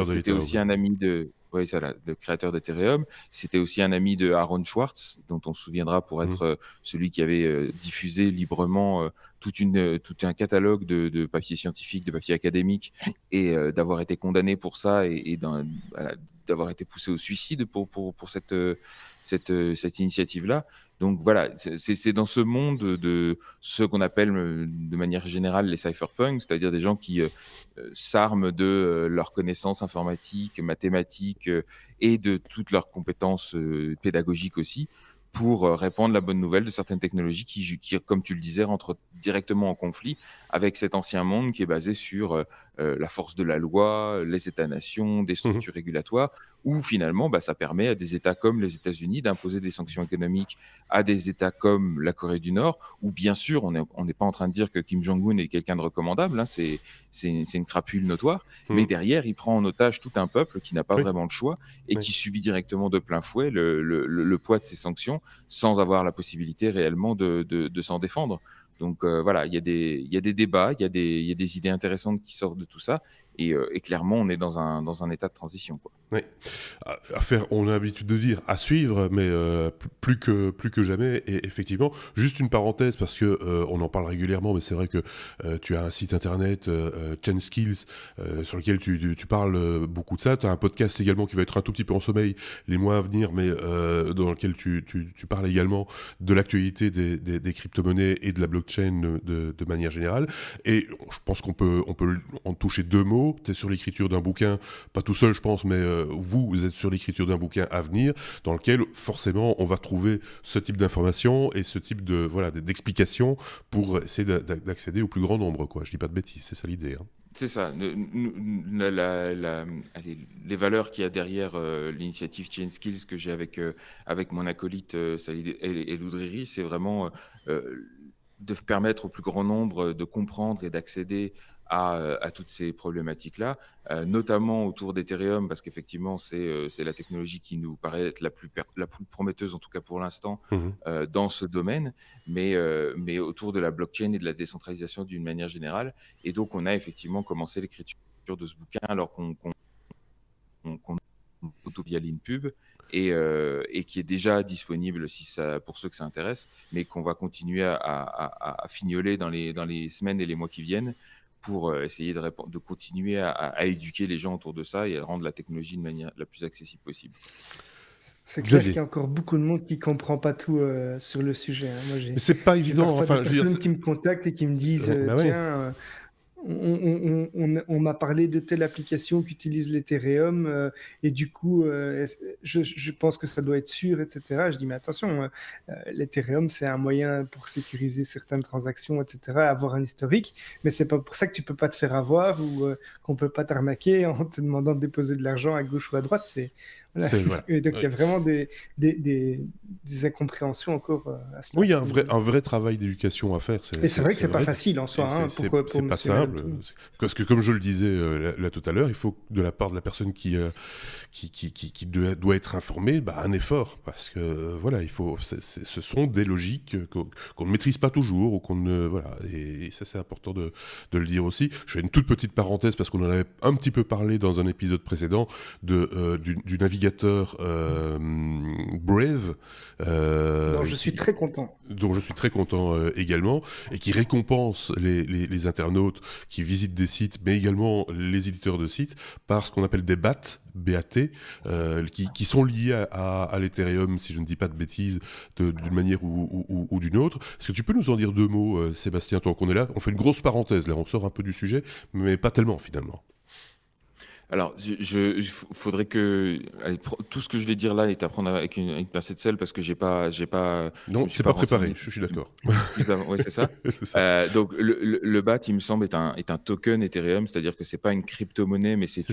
C'était aussi un ami de... Oui, c'est le créateur d'Ethereum. C'était aussi un ami de Aaron Swartz, dont on se souviendra pour être celui qui avait diffusé librement tout un catalogue de papiers scientifiques, de papiers académiques, et d'avoir été condamné pour ça, et d'avoir été poussé au suicide pour cette initiative-là. Donc voilà, c'est dans ce monde de ce qu'on appelle de manière générale les cypherpunks, c'est-à-dire des gens qui s'arment de leurs connaissances informatiques, mathématiques et de toutes leurs compétences pédagogiques aussi, pour répandre la bonne nouvelle de certaines technologies qui, comme tu le disais, rentrent directement en conflit avec cet ancien monde qui est basé sur la force de la loi, les États-nations, des structures régulatoires, où finalement ça permet à des États comme les États-Unis d'imposer des sanctions économiques à des États comme la Corée du Nord, où bien sûr on n'est pas en train de dire que Kim Jong-un est quelqu'un de recommandable, c'est une crapule notoire, mais derrière il prend en otage tout un peuple qui n'a pas vraiment le choix et qui subit directement de plein fouet le poids de ces sanctions sans avoir la possibilité réellement de s'en défendre. Donc voilà, il y a des débats, il y a des idées intéressantes qui sortent de tout ça, et clairement on est dans un état de transition, quoi. Oui, à faire, on a l'habitude de dire à suivre, mais plus que jamais. Et effectivement, juste une parenthèse, parce que on en parle régulièrement, mais c'est vrai que tu as un site internet, Chain Skills, sur lequel tu parles beaucoup de ça. Tu as un podcast également qui va être un tout petit peu en sommeil les mois à venir, mais dans lequel tu parles également de l'actualité des crypto-monnaies et de la blockchain de manière générale. Et je pense qu'on peut en toucher deux mots. Tu es sur l'écriture d'un bouquin, pas tout seul je pense, mais vous êtes sur l'écriture d'un bouquin à venir, dans lequel forcément on va trouver ce type d'informations et ce type d'explications pour essayer d'accéder au plus grand nombre, quoi. Je dis pas de bêtises, c'est ça l'idée, hein. C'est ça. Allez, les valeurs qu'il y a derrière l'initiative Chain Skills que j'ai avec mon acolyte Salid Eloudriri, c'est vraiment de permettre au plus grand nombre de comprendre et d'accéder à toutes ces problématiques-là, notamment autour d'Ethereum, parce qu'effectivement, c'est la technologie qui nous paraît être la plus prometteuse, en tout cas pour l'instant, dans ce domaine, mais autour de la blockchain et de la décentralisation d'une manière générale. Et donc, on a effectivement commencé l'écriture de ce bouquin alors qu'on auto via l'InPub et qui est déjà disponible pour ceux que ça intéresse, mais qu'on va continuer à fignoler dans les semaines et les mois qui viennent pour essayer de continuer à éduquer les gens autour de ça et à rendre la technologie de manière la plus accessible possible. C'est clair qu'il y a encore beaucoup de monde qui ne comprend pas tout sur le sujet. Moi, mais c'est pas évident. Enfin, des personnes qui me contactent et qui me disent tiens, on m'a parlé de telle application qui utilise l'Ethereum et du coup, je pense que ça doit être sûr, etc. Je dis, mais attention, l'Ethereum, c'est un moyen pour sécuriser certaines transactions, etc., avoir un historique, mais c'est pas pour ça que tu peux pas te faire avoir ou qu'on peut pas t'arnaquer en te demandant de déposer de l'argent à gauche ou à droite. Voilà. Et donc, il y a vraiment des incompréhensions encore à ce niveau. Oui, il y a un vrai travail d'éducation à faire. Et c'est vrai que c'est pas facile en soi. C'est pas simple. Parce que comme je le disais là tout à l'heure, il faut de la part de la personne qui doit être informée, un effort. Parce que voilà, ce sont des logiques qu'on ne maîtrise pas toujours. Ou qu'on ne, voilà, et ça, c'est important de le dire aussi. Je fais une toute petite parenthèse parce qu'on en avait un petit peu parlé dans un épisode précédent du navigateur Brave. dont je suis très content. Dont je suis très content également, et qui récompense les internautes qui visitent des sites, mais également les éditeurs de sites, par ce qu'on appelle des BAT, BAT, qui sont liés à l'Ethereum, si je ne dis pas de bêtises, d'une manière ou d'une autre. Est-ce que tu peux nous en dire deux mots, Sébastien, tant qu'on est là? On fait une grosse parenthèse, là, on sort un peu du sujet, mais pas tellement, finalement. Alors, faudrait que tout ce que je vais dire là est à prendre avec une pincée de sel parce que j'ai pas. Non, c'est pas préparé. Je suis d'accord. Oui, c'est ça. C'est ça. Donc, le BAT, il me semble, est un token Ethereum, c'est-à-dire que c'est pas une crypto-monnaie, mais c'est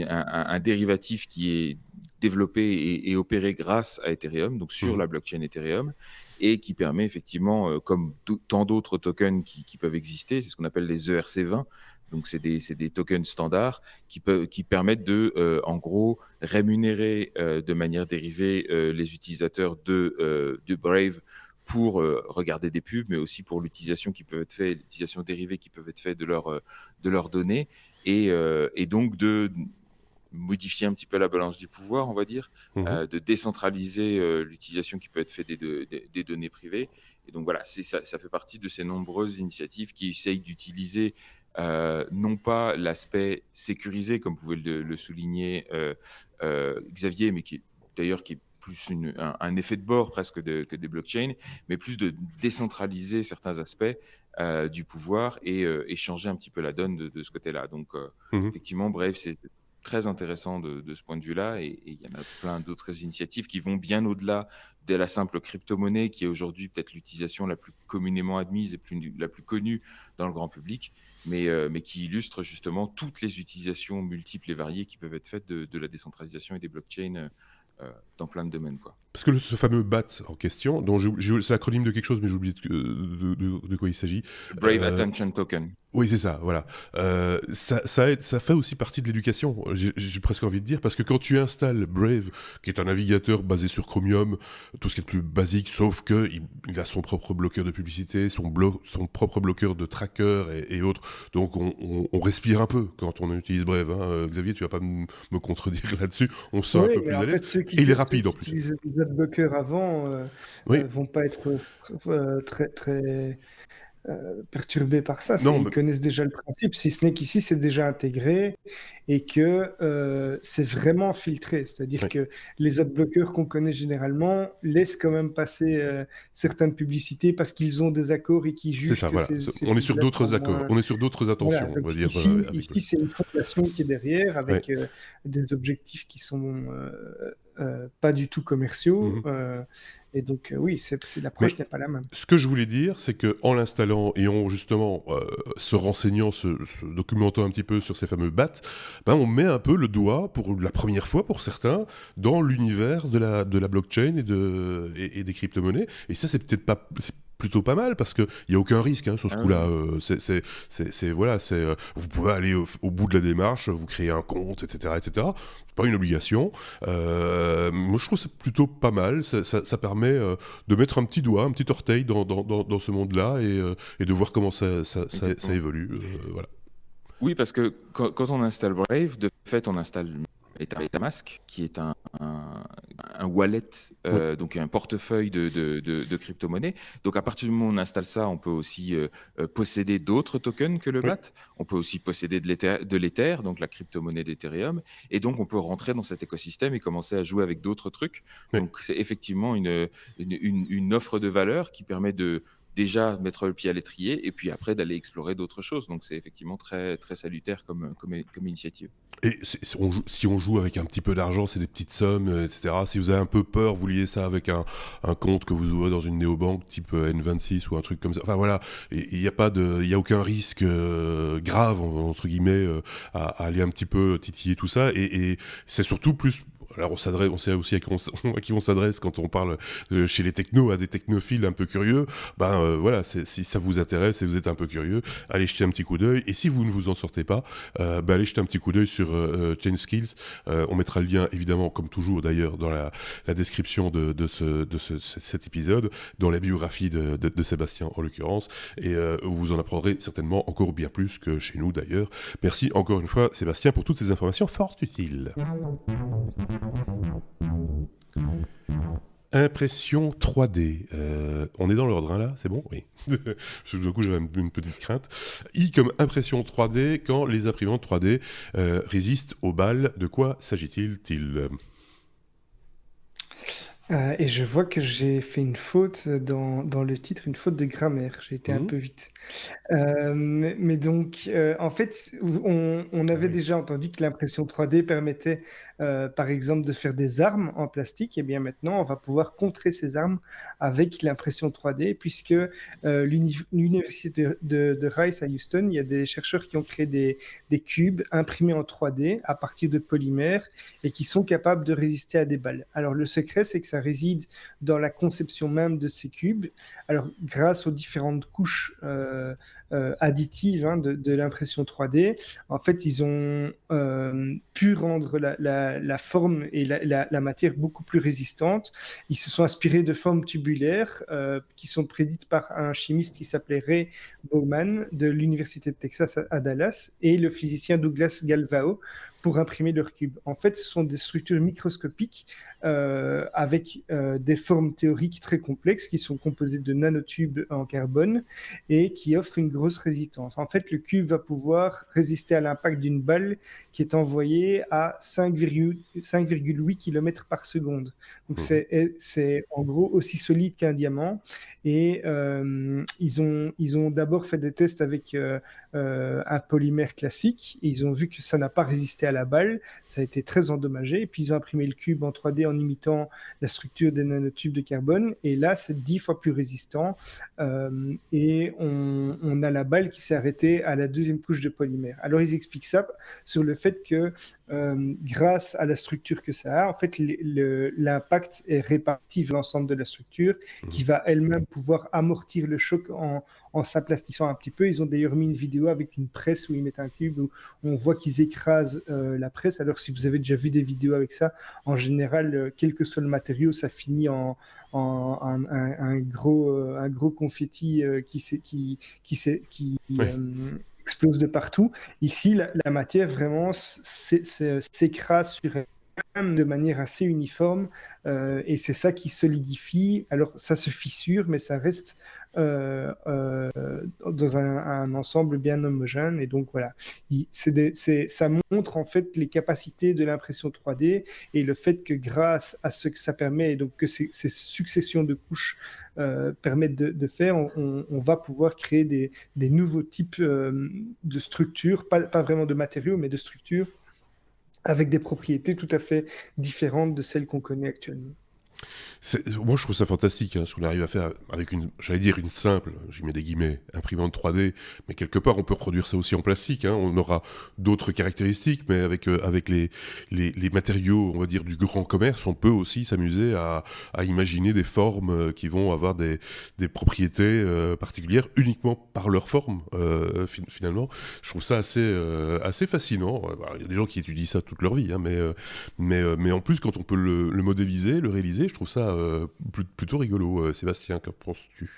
un dérivatif qui est développé et opéré grâce à Ethereum, donc sur la blockchain Ethereum, et qui permet effectivement, comme tant d'autres tokens qui peuvent exister, c'est ce qu'on appelle les ERC20. Donc, c'est des tokens standards qui permettent de, en gros, rémunérer de manière dérivée les utilisateurs de Brave pour regarder des pubs, mais aussi pour l'utilisation qui peut être faite, l'utilisation dérivée qui peuvent être faite de leurs données, et donc de modifier un petit peu la balance du pouvoir, on va dire, de décentraliser l'utilisation qui peut être faite des données privées. Et donc voilà, ça fait partie de ces nombreuses initiatives qui essayent d'utiliser non pas l'aspect sécurisé, comme pouvait le souligner Xavier, mais qui est plus un effet de bord presque que des blockchains, mais plus de décentraliser certains aspects du pouvoir et changer un petit peu la donne de ce côté-là. Donc, effectivement, bref, c'est très intéressant de ce point de vue-là, et il y en a plein d'autres initiatives qui vont bien au-delà de la simple crypto-monnaie, qui est aujourd'hui peut-être l'utilisation la plus communément admise et la plus connue dans le grand public, mais qui illustre justement toutes les utilisations multiples et variées qui peuvent être faites de la décentralisation et des blockchains dans plein de domaines, quoi. Parce que ce fameux BAT en question, dont c'est l'acronyme de quelque chose, mais j'ai oublié de quoi il s'agit. Brave Attention Token. Oui, c'est ça, voilà. Ça fait aussi partie de l'éducation, j'ai presque envie de dire, parce que quand tu installes Brave, qui est un navigateur basé sur Chromium, tout ce qui est le plus basique, sauf qu'il a son propre bloqueur de publicité, son propre bloqueur de tracker et autres, donc on respire un peu quand on utilise Brave. Hein. Xavier, tu vas pas me contredire là-dessus, on se sent un peu plus à l'aise, et il est rapide en plus. Ceux qui utilisaient les adblockers avant vont pas être très... très perturbés par ça. Ils connaissent déjà le principe, si ce n'est qu'ici c'est déjà intégré et que c'est vraiment filtré. C'est-à-dire que les adblockers qu'on connaît généralement laissent quand même passer certaines publicités parce qu'ils ont des accords et qu'ils jugent c'est ça, que voilà. On est sur d'autres accords, on est sur d'autres attentions, voilà. on va dire. Ici c'est une fondation qui est derrière avec des objectifs qui sont pas du tout commerciaux. Et donc, oui, l'approche n'est pas la même. Ce que je voulais dire, c'est qu'en l'installant et en justement se renseignant, se documentant un petit peu sur ces fameux BAT, on met un peu le doigt, pour la première fois pour certains, dans l'univers de la blockchain et des crypto-monnaies. Et ça, c'est peut-être pas... plutôt pas mal parce qu'il n'y a aucun risque sur ce coup-là. Vous pouvez aller au bout de la démarche, vous créez un compte, etc. C'est pas une obligation. Moi, je trouve ça plutôt pas mal. Ça permet de mettre un petit doigt, un petit orteil dans ce monde-là et de voir comment ça évolue. Voilà. Oui, parce que quand on installe Brave, de fait, on installe MetaMask, qui est un wallet, donc un portefeuille de crypto-monnaie. Donc à partir du moment où on installe ça, on peut aussi posséder d'autres tokens que le BAT. On peut aussi posséder de l'Ether, donc la crypto-monnaie d'Ethereum. Et donc on peut rentrer dans cet écosystème et commencer à jouer avec d'autres trucs. Donc c'est effectivement une offre de valeur qui permet de déjà mettre le pied à l'étrier et puis après d'aller explorer d'autres choses. Donc c'est effectivement très, très salutaire comme initiative. Et si on joue avec un petit peu d'argent, c'est des petites sommes, etc. Si vous avez un peu peur, vous liez ça avec un compte que vous ouvrez dans une néobanque type N26 ou un truc comme ça. Enfin voilà, il n'y a aucun risque grave, entre guillemets, à aller un petit peu titiller tout ça. Et c'est surtout plus... Alors on sait aussi à qui on s'adresse quand on parle chez les technos, à des technophiles un peu curieux. Voilà, si ça vous intéresse et vous êtes un peu curieux, allez jeter un petit coup d'œil. Et si vous ne vous en sortez pas, allez jeter un petit coup d'œil sur Chain Skills. On mettra le lien évidemment, comme toujours d'ailleurs, dans la description de cet épisode, dans la biographie de Sébastien en l'occurrence. Et vous en apprendrez certainement encore bien plus que chez nous d'ailleurs. Merci encore une fois Sébastien pour toutes ces informations fort utiles. Impression 3D. On est dans l'ordre là, c'est bon? Oui. Du coup, j'avais une petite crainte. I comme impression 3D, quand les imprimantes 3D résistent au bal, de quoi s'agit-il Et je vois que j'ai fait une faute dans le titre, une faute de grammaire. J'ai été un peu vite. Mais donc, en fait, on avait déjà entendu que l'impression 3D permettait, par exemple, de faire des armes en plastique. Et bien maintenant, on va pouvoir contrer ces armes avec l'impression 3D, puisque l'université de Rice à Houston, il y a des chercheurs qui ont créé des cubes imprimés en 3D à partir de polymères et qui sont capables de résister à des balles. Alors, le secret, c'est que ça réside dans la conception même de ces cubes. Alors, grâce aux différentes couches additives de l'impression 3D, en fait, ils ont pu rendre la forme et la matière beaucoup plus résistante. Ils se sont inspirés de formes tubulaires qui sont prédites par un chimiste qui s'appelait Ray Bowman de l'Université de Texas à Dallas et le physicien Douglas Galvao pour imprimer leurs cubes. En fait, ce sont des structures microscopiques avec des formes théoriques très complexes qui sont composées de nanotubes en carbone et qui offrent une grosse résistance. En fait, le cube va pouvoir résister à l'impact d'une balle qui est envoyée à 5,8 km par seconde. Donc, c'est en gros aussi solide qu'un diamant. Et ils ont d'abord fait des tests avec un polymère classique. Et ils ont vu que ça n'a pas résisté à la balle. Ça a été très endommagé. Et puis, ils ont imprimé le cube en 3D en imitant la structure des nanotubes de carbone. Et là, c'est 10 fois plus résistant. Et on a la balle qui s'est arrêtée à la deuxième couche de polymère. Alors, ils expliquent ça sur le fait que grâce à la structure que ça a, en fait, l'impact est réparti vers l'ensemble de la structure qui va elle-même pouvoir amortir le choc en s'aplastissant un petit peu. Ils ont d'ailleurs mis une vidéo avec une presse où ils mettent un cube où on voit qu'ils écrasent la presse. Alors, si vous avez déjà vu des vidéos avec ça, en général, quel que soit le matériau, ça finit en un gros confetti qui explose de partout. Ici, la matière vraiment s'écrase sur elle de manière assez uniforme et c'est ça qui solidifie. Alors ça se fissure, mais ça reste dans un ensemble bien homogène. Et donc voilà, ça montre en fait les capacités de l'impression 3D et le fait que grâce à ce que ça permet, et donc que ces successions de couches permettent de faire, on va pouvoir créer des nouveaux types de structures, pas vraiment de matériaux, mais de structures avec des propriétés tout à fait différentes de celles qu'on connaît actuellement. Moi, je trouve ça fantastique, ce qu'on arrive à faire avec j'allais dire une simple, j'y mets des guillemets, imprimante 3D, mais quelque part, on peut reproduire ça aussi en plastique. On aura d'autres caractéristiques, mais avec les matériaux, on va dire, du grand commerce, on peut aussi s'amuser à imaginer des formes qui vont avoir des propriétés particulières uniquement par leur forme, finalement. Je trouve ça assez fascinant. Il y a des gens qui étudient ça toute leur vie, mais en plus, quand on peut le modéliser, le réaliser, je trouve ça plutôt rigolo. Sébastien, qu'en penses-tu?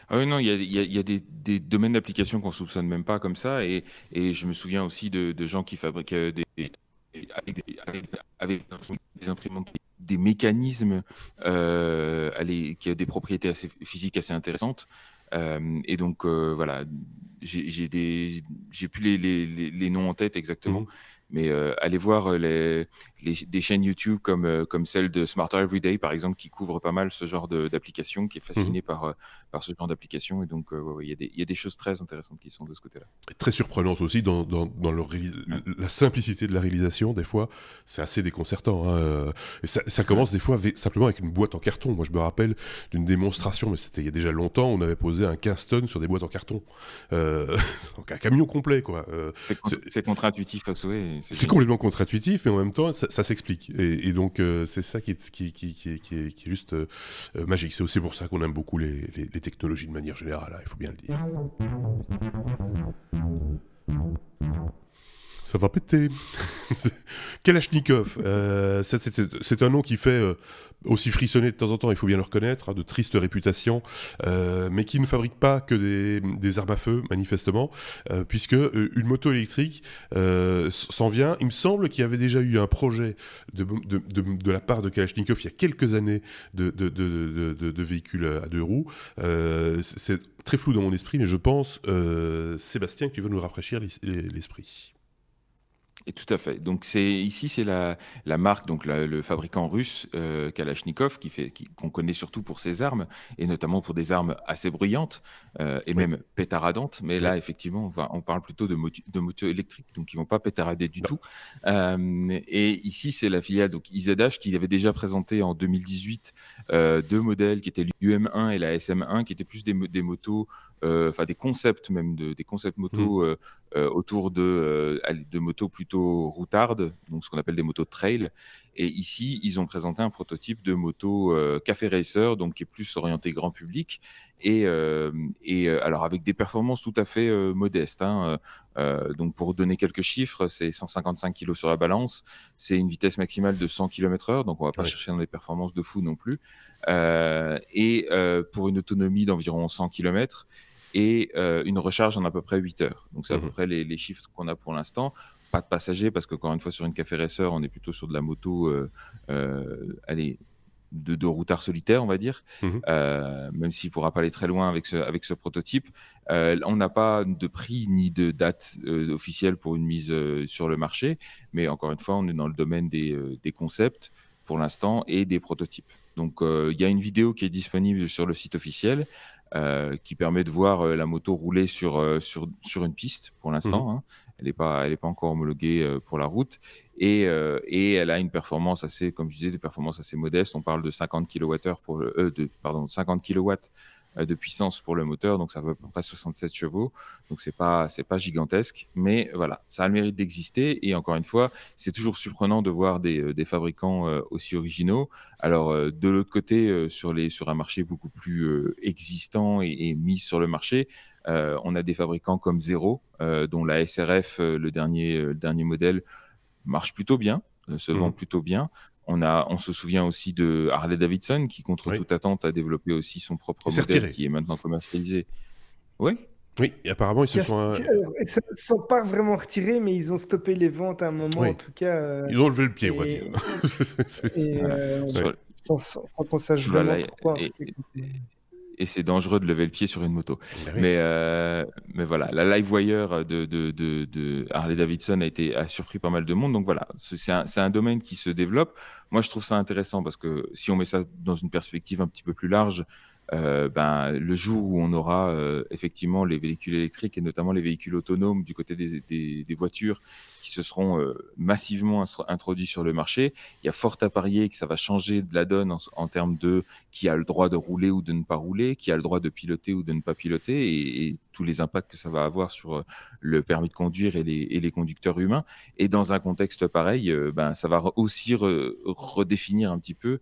Ah oui, non, il y a des domaines d'application qu'on soupçonne même pas comme ça. Et je me souviens aussi de gens qui fabriquaient avec des imprimantes, des mécanismes qui ont des propriétés physiques assez intéressantes. Et donc, voilà, j'ai plus les noms en tête exactement. Mhm. Mais allez voir des chaînes YouTube comme celle de Smarter Everyday, par exemple, qui couvre pas mal ce genre d'application, qui est Mhm. fasciné par ce genre d'application. Et donc, ouais, il y a des choses très intéressantes qui sont de ce côté-là. Très surprenante aussi dans Ouais. la simplicité de la réalisation. Des fois, c'est assez déconcertant. Et ça Ouais. commence des fois simplement avec une boîte en carton. Moi, je me rappelle d'une démonstration, mais c'était il y a déjà longtemps. On avait posé un 15 tonnes sur des boîtes en carton. Euh, donc un camion complet, quoi. C'est contre-intuitif à souhait, et c'est C'est génial. complètement contre-intuitif, mais en même temps, ça s'explique. Et donc, c'est ça qui est juste magique. C'est aussi pour ça qu'on aime beaucoup les technologies de manière générale, il faut bien le dire. Ça va péter. Kalachnikov, c'est un nom qui fait aussi frissonner de temps en temps, il faut bien le reconnaître, de triste réputation, mais qui ne fabrique pas que des armes à feu, manifestement, puisque une moto électrique s'en vient. Il me semble qu'il y avait déjà eu un projet de la part de Kalachnikov il y a quelques années de véhicules à deux roues. C'est très flou dans mon esprit, mais je pense, Sébastien, que tu vas nous rafraîchir l'esprit. Et tout à fait. Donc ici c'est la marque, donc le fabricant russe Kalachnikov qu'on connaît surtout pour ses armes, et notamment pour des armes assez bruyantes et Oui, même pétaradantes. Mais oui. là effectivement on parle plutôt de motos électriques, donc ils vont pas pétarader du Non. tout. Et ici c'est la filiale donc IZH qui avait déjà présenté en 2018 deux modèles qui étaient l'UM1 et la SM1, qui étaient plus des motos, enfin des concepts même des concepts Mhm. motos autour de motos plutôt routardes, donc ce qu'on appelle des motos trail. Et ici, ils ont présenté un prototype de moto café racer, donc qui est plus orienté grand public, alors avec des performances tout à fait modestes. Donc pour donner quelques chiffres, c'est 155 kg sur la balance, c'est une vitesse maximale de 100 km/h, donc on va pas Oui. chercher dans des performances de fou non plus, pour une autonomie d'environ 100 km et une recharge en à peu près 8 heures. Donc c'est à peu Mhm. près les chiffres qu'on a pour l'instant. Pas de passagers, parce qu'encore une fois, sur une café racer, on est plutôt sur de la moto, allez, de routard solitaire, on va dire. Mhm. Même s'il ne pourra pas aller très loin avec ce prototype. On n'a pas de prix ni de date officielle pour une mise sur le marché, mais encore une fois, on est dans le domaine des concepts pour l'instant et des prototypes. Donc il y a une vidéo qui est disponible sur le site officiel qui permet de voir la moto rouler sur une piste pour Mhm. l'instant, hein. Elle est pas encore homologuée pour la route, et elle a une performance assez, comme je disais, des performances assez modestes. On parle de 50 kWh pardon, 50 kilowatts de puissance pour le moteur, donc ça fait à peu près 67 chevaux. Donc c'est pas gigantesque, mais voilà, ça a le mérite d'exister. Et encore une fois, c'est toujours surprenant de voir des fabricants aussi originaux. Alors de l'autre côté, sur un marché beaucoup plus existant et mis sur le marché, on a des fabricants comme Zero, dont la SRF, le dernier modèle, marche plutôt bien, se vend Mhm. plutôt bien. On se souvient aussi de Harley-Davidson, qui, contre Oui. toute attente, a développé aussi son Et propre c'est modèle, retiré. qui est maintenant commercialisé. Oui, Oui, et apparemment, ils se Qui a sont... ils se sont pas vraiment retirés, mais ils ont stoppé les ventes à un moment, en Oui, tout cas. ils ont levé le pied, on va dire. Et, et voilà. Ouais. sans qu'on sache Sur la vraiment li- pourquoi, en tout et, cas. et c'est dangereux de lever le pied sur une moto. Ben oui. Mais voilà, la Livewire de Harley-Davidson a surpris pas mal de monde. Donc voilà, c'est un domaine qui se développe. Moi, je trouve ça intéressant parce que si on met ça dans une perspective un petit peu plus large, Ben, le jour où on aura effectivement les véhicules électriques et notamment les véhicules autonomes du côté des voitures qui se seront massivement introduits sur le marché, il y a fort à parier que ça va changer de la donne en termes de qui a le droit de rouler ou de ne pas rouler, qui a le droit de piloter ou de ne pas piloter, et tous les impacts que ça va avoir sur le permis de conduire et les conducteurs humains. Et dans un contexte pareil, ben, ça va aussi redéfinir un petit peu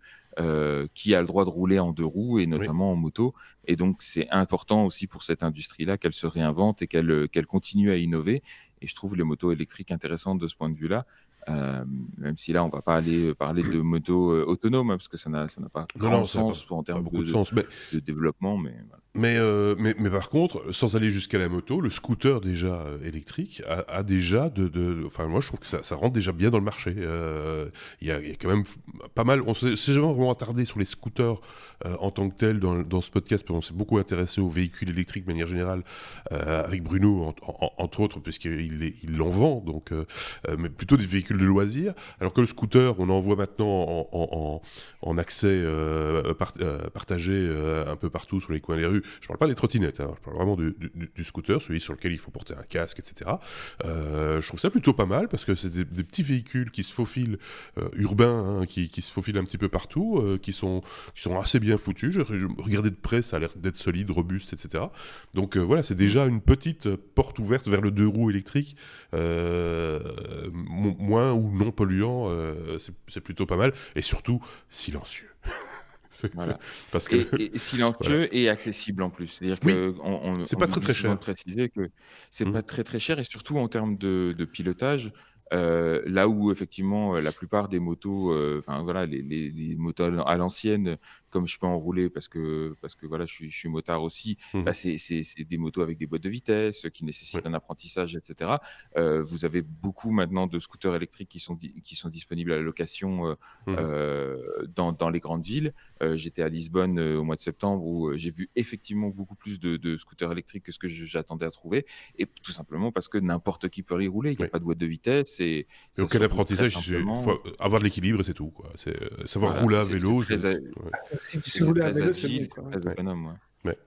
qui a le droit de rouler en deux roues et Oui. notamment en moto. Et donc, c'est important aussi pour cette industrie-là qu'elle se réinvente et qu'elle continue à innover. Et je trouve les motos électriques intéressantes de ce point de vue-là. Même si là, on va pas aller parler de motos autonomes, hein, parce que ça n'a pas Non, grand non, ça n'a sens en pas termes beaucoup de sens. de développement. Mais voilà. Mais par contre, sans aller jusqu'à la moto, le scooter déjà électrique a déjà enfin moi je trouve que ça rentre déjà bien dans le marché. Il y a quand même pas mal. On s'est jamais vraiment attardé sur les scooters en tant que tels dans ce podcast, parce qu'on s'est beaucoup intéressé aux véhicules électriques de manière générale avec Bruno entre autres, puisqu'il en vend, donc mais plutôt des véhicules de loisirs. Alors que le scooter, on en voit maintenant en accès partagé un peu partout sur les coins des rues. Je parle pas des trottinettes, hein, je parle vraiment du scooter, celui sur lequel il faut porter un casque, etc. Je trouve ça plutôt pas mal, parce que c'est des petits véhicules qui se faufilent, urbains, hein, qui se faufilent un petit peu partout, qui sont assez bien foutus. Je regardais de près, ça a l'air d'être solide, robuste, etc. Donc voilà, c'est déjà une petite porte ouverte vers le deux roues électrique, moins ou non polluant, c'est plutôt pas mal, et surtout silencieux. Voilà. Parce que Et silencieux voilà. et accessible en plus. C'est-à-dire Oui, qu'on c'est pas très oublie très souvent cher. de préciser que c'est Mmh. pas très très cher, et surtout en termes de pilotage, là où effectivement la plupart des motos, enfin voilà, les motos à l'ancienne, comme je peux en rouler parce que voilà, je suis motard aussi, Mmh. bah c'est des motos avec des boîtes de vitesse qui Ouais. nécessitent un apprentissage, etc. Vous avez beaucoup maintenant de scooters électriques qui sont disponibles à la location Mmh. dans les grandes villes. J'étais à Lisbonne au mois de septembre, où j'ai vu effectivement beaucoup plus de scooters électriques que ce que j'attendais à trouver, et tout simplement parce que n'importe qui peut y rouler. Il n'y a Oui. pas de boîte de vitesse, et Et ça aucun se roule très apprentissage, il simplement. faut avoir de l'équilibre et c'est tout, quoi. C'est savoir Voilà, rouler à c'est vélo, très, ouais. Si tu et sais c'est rouler à très vélo, c'est bon, agile, c'est quoi. très Ouais. autonome. Ouais. Ouais.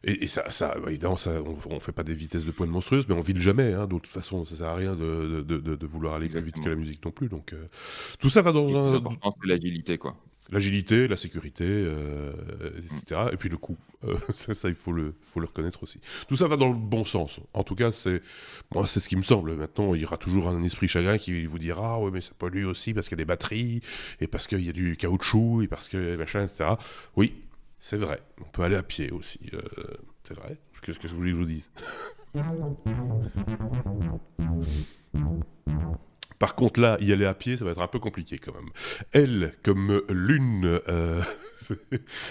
Et bah, évidemment, on fait pas des vitesses de pointe monstrueuses, mais on vile jamais, hein. De toute façon, ça sert à rien de vouloir aller plus vite que Exactement. la musique non plus. Donc, tout ça va Ce qui dans est plus important, c'est l'agilité, quoi. l'agilité, la sécurité, Mm. etc. Et puis le coût. Ça, il faut le reconnaître aussi. Tout ça va dans le bon sens. En tout cas, moi, c'est ce qui me semble. Maintenant, il y aura toujours un esprit chagrin qui vous dira: ah ouais, mais ça pollue aussi parce qu'il y a des batteries, et parce qu'il y a du caoutchouc, et parce que machin, etc. Oui, c'est vrai. On peut aller à pied aussi. C'est vrai. Qu'est-ce que vous voulez que je vous dise? Par contre, là, y aller à pied, ça va être un peu compliqué quand même. Elle, comme lune, c'est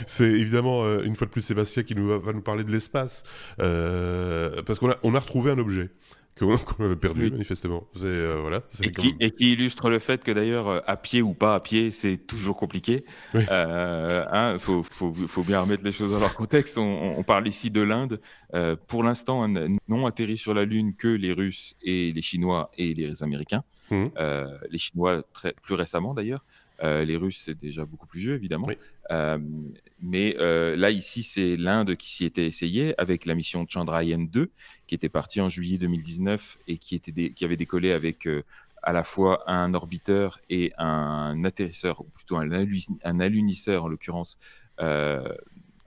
c'est évidemment, une fois de plus, Sébastien qui va nous parler de l'espace. Parce qu'on a retrouvé un objet qu'on avait perdu, Oui. manifestement. Voilà, c'est Et comme... qui illustre le fait que d'ailleurs, à pied ou pas à pied, c'est toujours compliqué. Oui. Hein, faut bien remettre les choses dans leur contexte. On parle ici de l'Inde. Pour l'instant, n'ont atterri sur la Lune que les Russes et les Chinois et les Américains. Mhm. Les Chinois plus récemment d'ailleurs. Les Russes, c'est déjà beaucoup plus vieux, évidemment. Oui. Euh, mais là, ici, c'est l'Inde qui s'y était essayée avec la mission Chandrayaan-2, qui était partie en juillet 2019 et qui avait décollé avec à la fois un orbiteur et un atterrisseur, ou plutôt un alunisseur en l'occurrence, euh,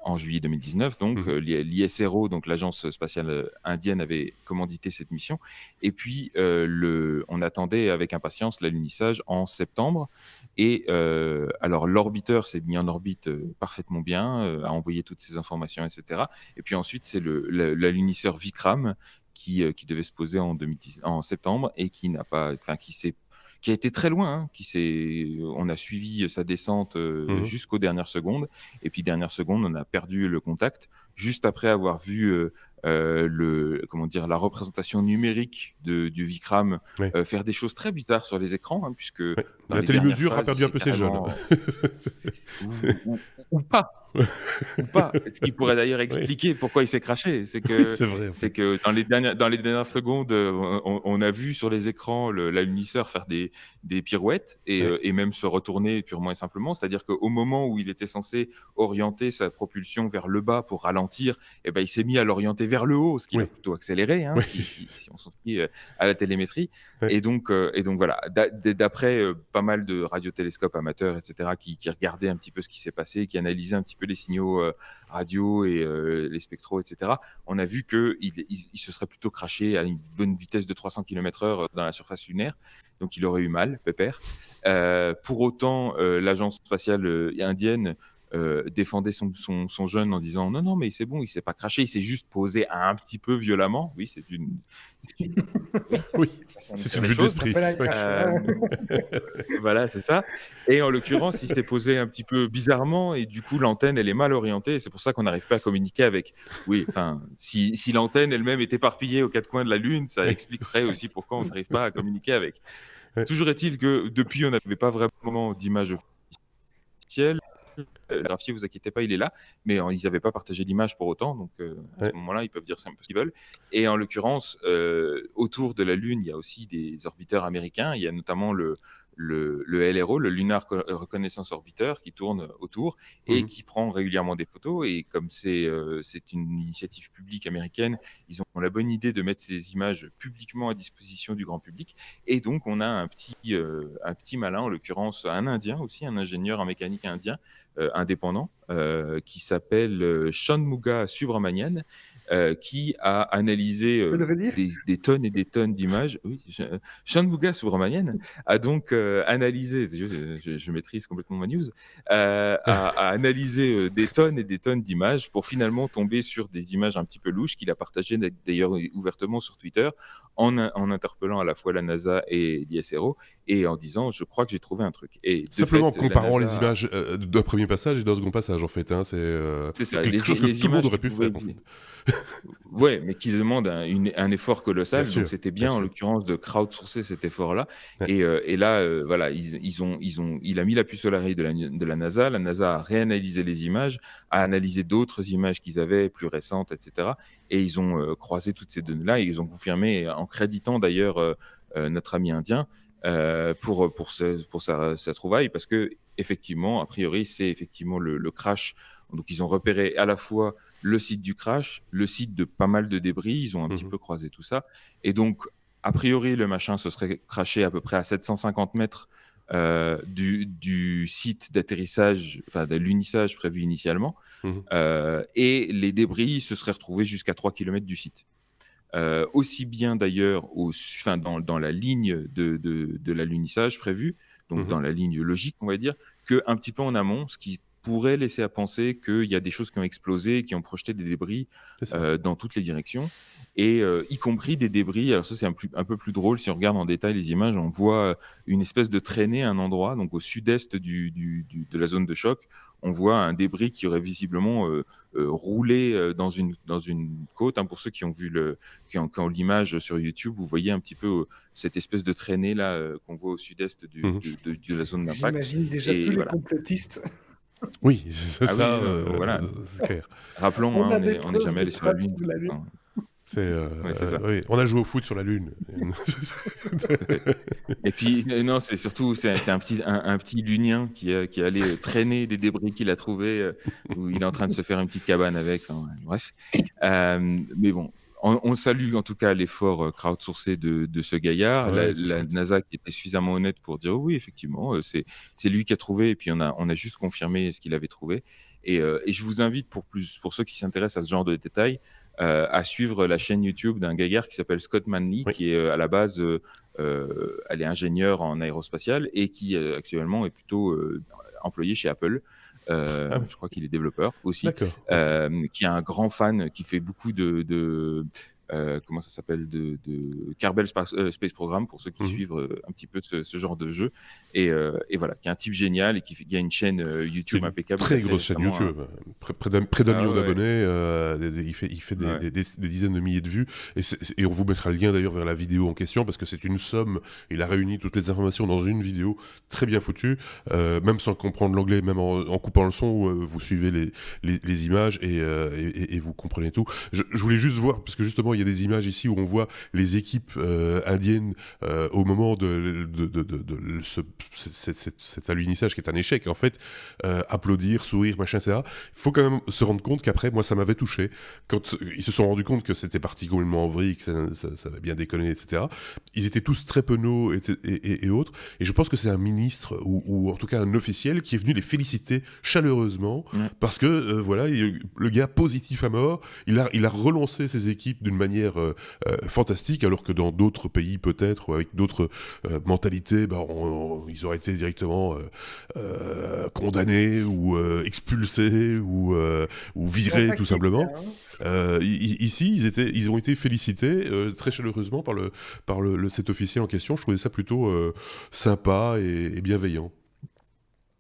en juillet 2019. Donc, Mhm. l'ISRO, donc l'agence spatiale indienne, avait commandité cette mission. Et puis, on attendait avec impatience l'alunissage en septembre. Et alors, l'orbiteur s'est mis en orbite parfaitement bien, a envoyé toutes ces informations, etc. Et puis ensuite, c'est l'alunisseur Vikram qui devait se poser en septembre, et qui n'a pas, enfin, qui a été très loin, hein, on a suivi sa descente Mhm. jusqu'aux dernières secondes, et puis dernière seconde, on a perdu le contact juste après avoir vu comment dire, la représentation numérique du Vikram Oui. faire des choses très bizarres sur les écrans, hein, puisque Oui. dans La les dernières télémesure a phases, perdu un c'est peu ses jeunes. carrément ou pas. ou pas. Ce qui pourrait d'ailleurs Oui, expliquer pourquoi il s'est crashé. C'est oui, que c'est vrai, en c'est fait. que dans les dernières secondes, on a vu sur les écrans l'alunisseur faire des pirouettes Oui, et même se retourner purement et simplement. C'est-à-dire qu'au moment où il était censé orienter sa propulsion vers le bas pour ralentir, eh ben, il s'est mis à l'orienter vers le haut, ce qui l'a oui, plutôt accéléré, hein, oui, si on s'en fie à la télémétrie. oui, Et donc voilà, d'après pas mal de radiotélescopes amateurs, etc., qui regardaient un petit peu ce qui s'est passé, qui analysaient un petit peu les signaux radio et les spectros, etc., on a vu qu'il se serait plutôt crashé à une bonne vitesse de 300 km/h dans la surface lunaire. Donc il aurait eu mal, pépère. Pour autant, l'agence spatiale indienne défendait son jeune en disant non, non, mais c'est bon, il s'est pas craché, il s'est juste posé un petit peu violemment. Oui, oui, oui, c'est façon de c'est dire une les vue Ça choses. d'esprit. s'appelle un Oui, crash. Euh, voilà, c'est ça. Et en l'occurrence, il s'est posé un petit peu bizarrement et du coup, l'antenne, elle est mal orientée. Et c'est pour ça qu'on n'arrive pas à communiquer avec. Oui, enfin, si l'antenne elle-même est éparpillée aux quatre coins de la Lune, ça oui, expliquerait aussi pourquoi on n'arrive pas à communiquer avec. oui. Toujours est-il que depuis, on n'avait pas vraiment d'image officielle. Le graphier, vous inquiétez pas, il est là, mais ils n'avaient pas partagé d'image pour autant, donc à ce Ouais. moment-là, ils peuvent dire c'est un peu ce qu'ils veulent. Et en l'occurrence, autour de la Lune, il y a aussi des orbiteurs américains. Il y a notamment le LRO, le Lunar Reconnaissance Orbiter, qui tourne autour et Mhm. qui prend régulièrement des photos. Et comme c'est une initiative publique américaine, ils ont la bonne idée de mettre ces images publiquement à disposition du grand public. Et donc, on a un petit malin, en l'occurrence un Indien aussi, un ingénieur en mécanique indien, indépendant, qui s'appelle Shanmuga Subramanian, qui a analysé Tu peux le redire? des tonnes et des tonnes d'images. Oui, Shanmuga Subramanian a donc analysé, je maîtrise complètement ma news, a analysé des tonnes et des tonnes d'images pour finalement tomber sur des images un petit peu louches qu'il a partagées d'ailleurs ouvertement sur Twitter en interpellant à la fois la NASA et l'ISRO et en disant je crois que j'ai trouvé un truc. Et de Simplement en fait, la comparant les NASA, images d'un premier passage et d'un second passage, en fait. Hein, c'est c'est ça, quelque chose que les tout le monde images aurait qui pu pouvaient faire, en fait. ouais, mais qui demandent un effort Bien colossal. Donc sûr, c'était bien bien en sûr. l'occurrence de crowdsourcer cet effort-là. Ouais. Et là, voilà, il a mis la puce à l'oreille de la NASA. La NASA a réanalysé les images, a analysé d'autres images qu'ils avaient plus récentes, etc. Et ils ont croisé toutes ces données-là et ils ont confirmé, en créditant d'ailleurs notre ami indien pour sa trouvaille, parce que effectivement, a priori, c'est effectivement le crash. Donc ils ont repéré à la fois le site du crash, le site de pas mal de débris, ils ont un petit Mhm. peu croisé tout ça. Et donc, a priori, le machin se serait crashé à peu près à 750 mètres du site d'atterrissage, enfin de l'unissage prévu initialement. Mhm. Et les débris se seraient retrouvés jusqu'à 3 km du site. Aussi bien d'ailleurs enfin, dans la ligne de l'alunissage prévu, donc Mhm. dans la ligne logique, on va dire, qu'un petit peu en amont, ce qui pourrait laisser à penser qu'il y a des choses qui ont explosé, qui ont projeté des débris C'est ça. dans toutes les directions, et y compris des débris. Alors ça, c'est un peu plus drôle. Si on regarde en détail les images, on voit une espèce de traînée à un endroit, donc au sud-est de la zone de choc, on voit un débris qui aurait visiblement roulé dans une côte. Hein, pour ceux qui ont vu qui ont l'image sur YouTube, vous voyez un petit peu cette espèce de traînée là qu'on voit au sud-est Mhm. de la zone d'impact. J'imagine déjà tous Et les voilà. complotistes. Oui, c'est Ah oui, ça, non, voilà. c'est clair. Rappelons, On hein, a des on n'est preuves jamais de allé sur la traces Lune. sur la Lune. C'est, Ouais, c'est ça. oui, on a joué au foot sur la Lune. Et puis, non, c'est surtout, c'est un petit lunien qui est allé traîner des débris qu'il a trouvés, où il est en train de se faire une petite cabane avec. Enfin, bref. Mais bon, on salue en tout cas l'effort crowdsourcé de ce gaillard. Ouais, c'est La chouette. NASA qui était suffisamment honnête pour dire oui, effectivement, c'est lui qui a trouvé, et puis on a juste confirmé ce qu'il avait trouvé. Et je vous invite, pour ceux qui s'intéressent à ce genre de détails, à suivre la chaîne YouTube d'un gaillard qui s'appelle Scott Manley, Oui. qui est à la base, elle est ingénieure en aérospatial et qui actuellement est plutôt employé chez Apple. Ah oui, Je crois qu'il est développeur aussi, d'accord. Ok. qui est un grand fan, qui fait beaucoup comment ça s'appelle, de Kerbal Space Program, pour ceux qui Mmh. suivent un petit peu ce genre de jeu. Et voilà, qui est un type génial et qui a une chaîne C'est YouTube une impeccable. Il a très fait grosse chaîne récemment YouTube, près d'un Ah million ouais, d'abonnés, il fait ouais, des dizaines de milliers de vues et on vous mettra le lien d'ailleurs vers la vidéo en question parce que c'est une somme, il a réuni toutes les informations dans une vidéo très bien foutue, même sans comprendre l'anglais, même en coupant le son, vous suivez les images et vous comprenez tout. Je voulais juste voir, parce que justement il y a des images ici où on voit les équipes indiennes au moment de cet alunissage qui est un échec, en fait, applaudir, sourire, machin, etc. Il faut quand même se rendre compte qu'après, moi, ça m'avait touché. Quand ils se sont rendus compte que c'était parti complètement en vrille, que ça avait bien déconné, etc., ils étaient tous très penauds et autres. Et je pense que c'est un ministre, ou en tout cas un officiel, qui est venu les féliciter chaleureusement, ouais. parce que, voilà, le gars positif à mort, il a relancé ses équipes d'une manière fantastique, alors que dans d'autres pays, peut-être, ou avec d'autres mentalités, bah, ils auraient été directement condamnés ou expulsés ou Je pense virés pas tout qu'il y ait simplement. cas, hein. Ici, ils ont été félicités très chaleureusement par cet officier en question. Je trouvais ça plutôt sympa et bienveillant.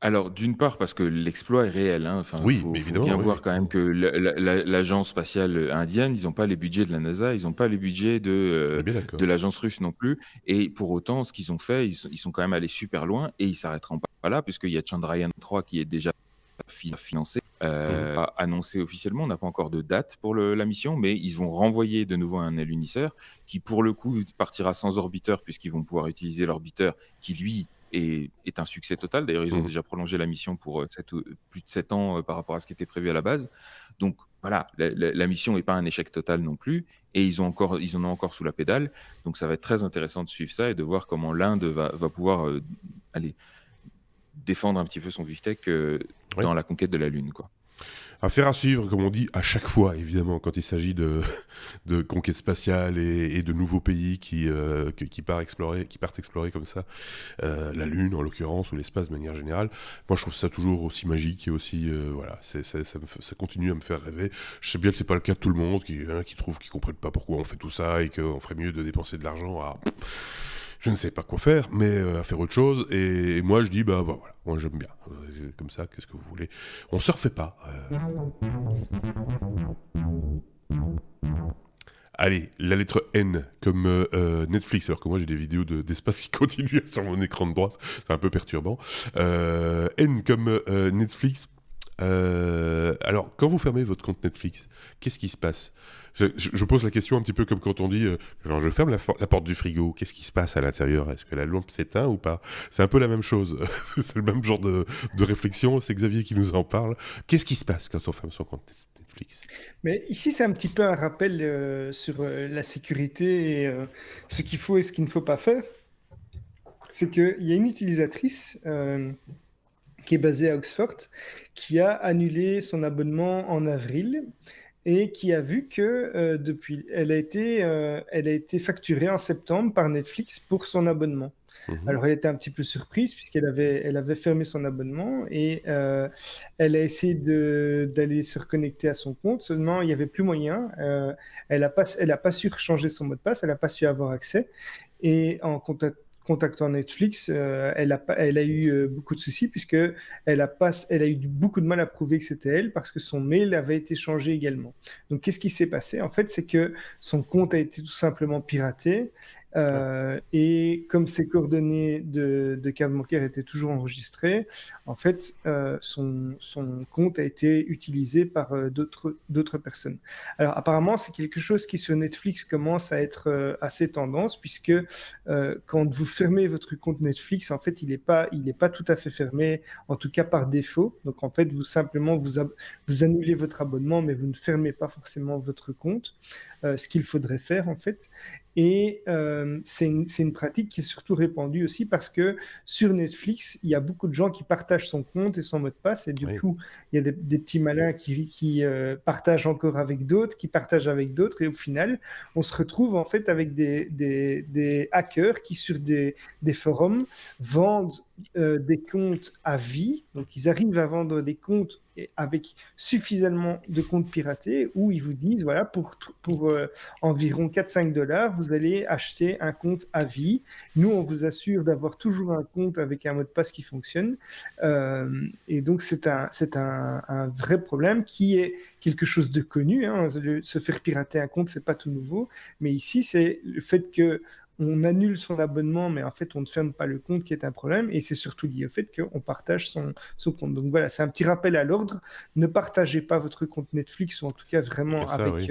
Alors, d'une part, parce que l'exploit est réel, hein. Enfin, Oui, mais faut bien évidemment, oui, voir oui. quand même que l'agence spatiale indienne, ils ont pas les budgets de la NASA, ils ont pas les budgets On est bien de d'accord. l'agence russe non plus. Et pour autant, ce qu'ils ont fait, ils sont quand même allés super loin et ils s'arrêteront pas là, puisqu'il y a Chandrayaan 3 qui est déjà financé, Mhm. annoncé officiellement. On n'a pas encore de date pour la mission, mais ils vont renvoyer de nouveau un alunisseur qui, pour le coup, partira sans orbiteur, puisqu'ils vont pouvoir utiliser l'orbiteur qui, lui, est un succès total. D'ailleurs, ils ont Mhm. déjà prolongé la mission pour plus de 7 ans par rapport à ce qui était prévu à la base. Donc voilà, la mission n'est pas un échec total non plus, et ils en ont encore sous la pédale. Donc ça va être très intéressant de suivre ça et de voir comment l'Inde va pouvoir aller défendre un petit peu son beefsteak Oui. dans la conquête de la Lune, quoi. Affaire à suivre, comme on dit, à chaque fois, évidemment, quand il s'agit de conquête spatiale et de nouveaux pays qui partent explorer comme ça la Lune, en l'occurrence, ou l'espace de manière générale. Moi, je trouve ça toujours aussi magique et aussi, voilà, ça continue à me faire rêver. Je sais bien que c'est pas le cas de tout le monde, qui trouvent, qui comprennent pas pourquoi on fait tout ça et qu'on ferait mieux de dépenser de l'argent à je ne sais pas quoi faire, mais à faire autre chose. Et moi, je dis, bah voilà, moi j'aime bien. Comme ça, qu'est-ce que vous voulez? On surfe pas. Allez, la lettre N, comme Netflix, alors que moi j'ai des vidéos d'espace qui continuent sur mon écran de droite, c'est un peu perturbant. N comme Netflix. Alors, quand vous fermez votre compte Netflix, qu'est-ce qui se passe? Je pose la question un petit peu comme quand on dit, genre je ferme la porte du frigo, qu'est-ce qui se passe à l'intérieur? Est-ce que la lampe s'éteint ou pas? C'est un peu la même chose, c'est le même genre de réflexion, c'est Xavier qui nous en parle. Qu'est-ce qui se passe quand on ferme son compte Netflix? Mais ici, c'est un petit peu un rappel sur la sécurité et ce qu'il faut et ce qu'il ne faut pas faire. C'est qu'il y a une utilisatrice qui est basée à Oxford qui a annulé son abonnement en avril et qui a vu que depuis, elle a été facturée en septembre par Netflix pour son abonnement. Mhm. Alors, elle était un petit peu surprise puisqu'elle avait fermé son abonnement et elle a essayé d'aller se reconnecter à son compte. Seulement, il n'y avait plus moyen. Elle n'a pas su changer son mot de passe, elle n'a pas su avoir accès. Et en contactant Netflix, elle a eu beaucoup de soucis puisque elle a eu beaucoup de mal à prouver que c'était elle parce que son mail avait été changé également. Donc, qu'est-ce qui s'est passé? En fait, c'est que son compte a été tout simplement piraté. Ah. Et comme ses coordonnées de carte bancaire étaient toujours enregistrées, en fait, son compte a été utilisé par d'autres personnes. Alors, apparemment, c'est quelque chose qui sur Netflix commence à être assez tendance, puisque quand vous fermez votre compte Netflix, en fait, il n'est pas tout à fait fermé, en tout cas par défaut. Donc, en fait, vous annulez votre abonnement, mais vous ne fermez pas forcément votre compte, ce qu'il faudrait faire, en fait. Et c'est une pratique qui est surtout répandue aussi parce que sur Netflix, il y a beaucoup de gens qui partagent son compte et son mot de passe. Et du Oui. coup, il y a des petits malins qui partagent encore avec d'autres, qui partagent avec d'autres. Et au final, on se retrouve en fait avec des hackers qui, sur des forums, vendent des comptes à vie. Donc, ils arrivent à vendre des comptes avec suffisamment de comptes piratés où ils vous disent, voilà, pour environ 4-5 $, vous allez acheter un compte à vie. Nous, on vous assure d'avoir toujours un compte avec un mot de passe qui fonctionne. Et donc, c'est un vrai problème qui est quelque chose de connu. Hein. Se faire pirater un compte, c'est pas tout nouveau. Mais ici, c'est le fait que on annule son abonnement, mais en fait, on ne ferme pas le compte qui est un problème. Et c'est surtout lié au fait qu'on partage son compte. Donc voilà, c'est un petit rappel à l'ordre. Ne partagez pas votre compte Netflix, ou en tout cas vraiment Ça, oui.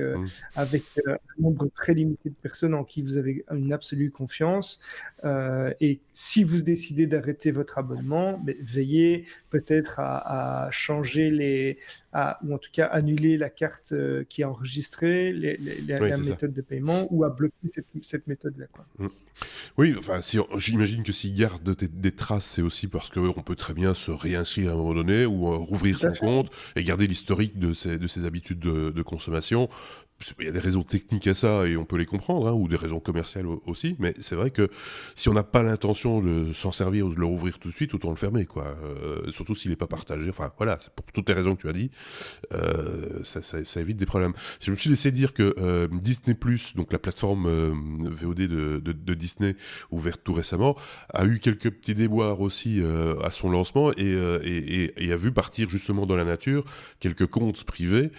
avec un nombre très limité de personnes en qui vous avez une absolue confiance. Et si vous décidez d'arrêter votre abonnement, veillez peut-être à changer ou en tout cas annuler la carte qui est enregistrée, la méthode de paiement, ou à bloquer cette méthode-là, quoi. Oui, enfin, j'imagine que s'il garde des traces, c'est aussi parce qu'on peut très bien se réinscrire à un moment donné ou rouvrir son compte et garder l'historique de ses habitudes de consommation. Il y a des raisons techniques à ça et on peut les comprendre, hein, ou des raisons commerciales aussi, mais c'est vrai que si on n'a pas l'intention de s'en servir ou de le rouvrir tout de suite, autant le fermer, quoi. Surtout s'il n'est pas partagé. Enfin, voilà, c'est pour toutes les raisons que tu as dit, ça évite des problèmes. Je me suis laissé dire que Disney+, donc la plateforme VOD de Disney, ouverte tout récemment, a eu quelques petits déboires aussi à son lancement et a vu partir justement dans la nature quelques comptes privés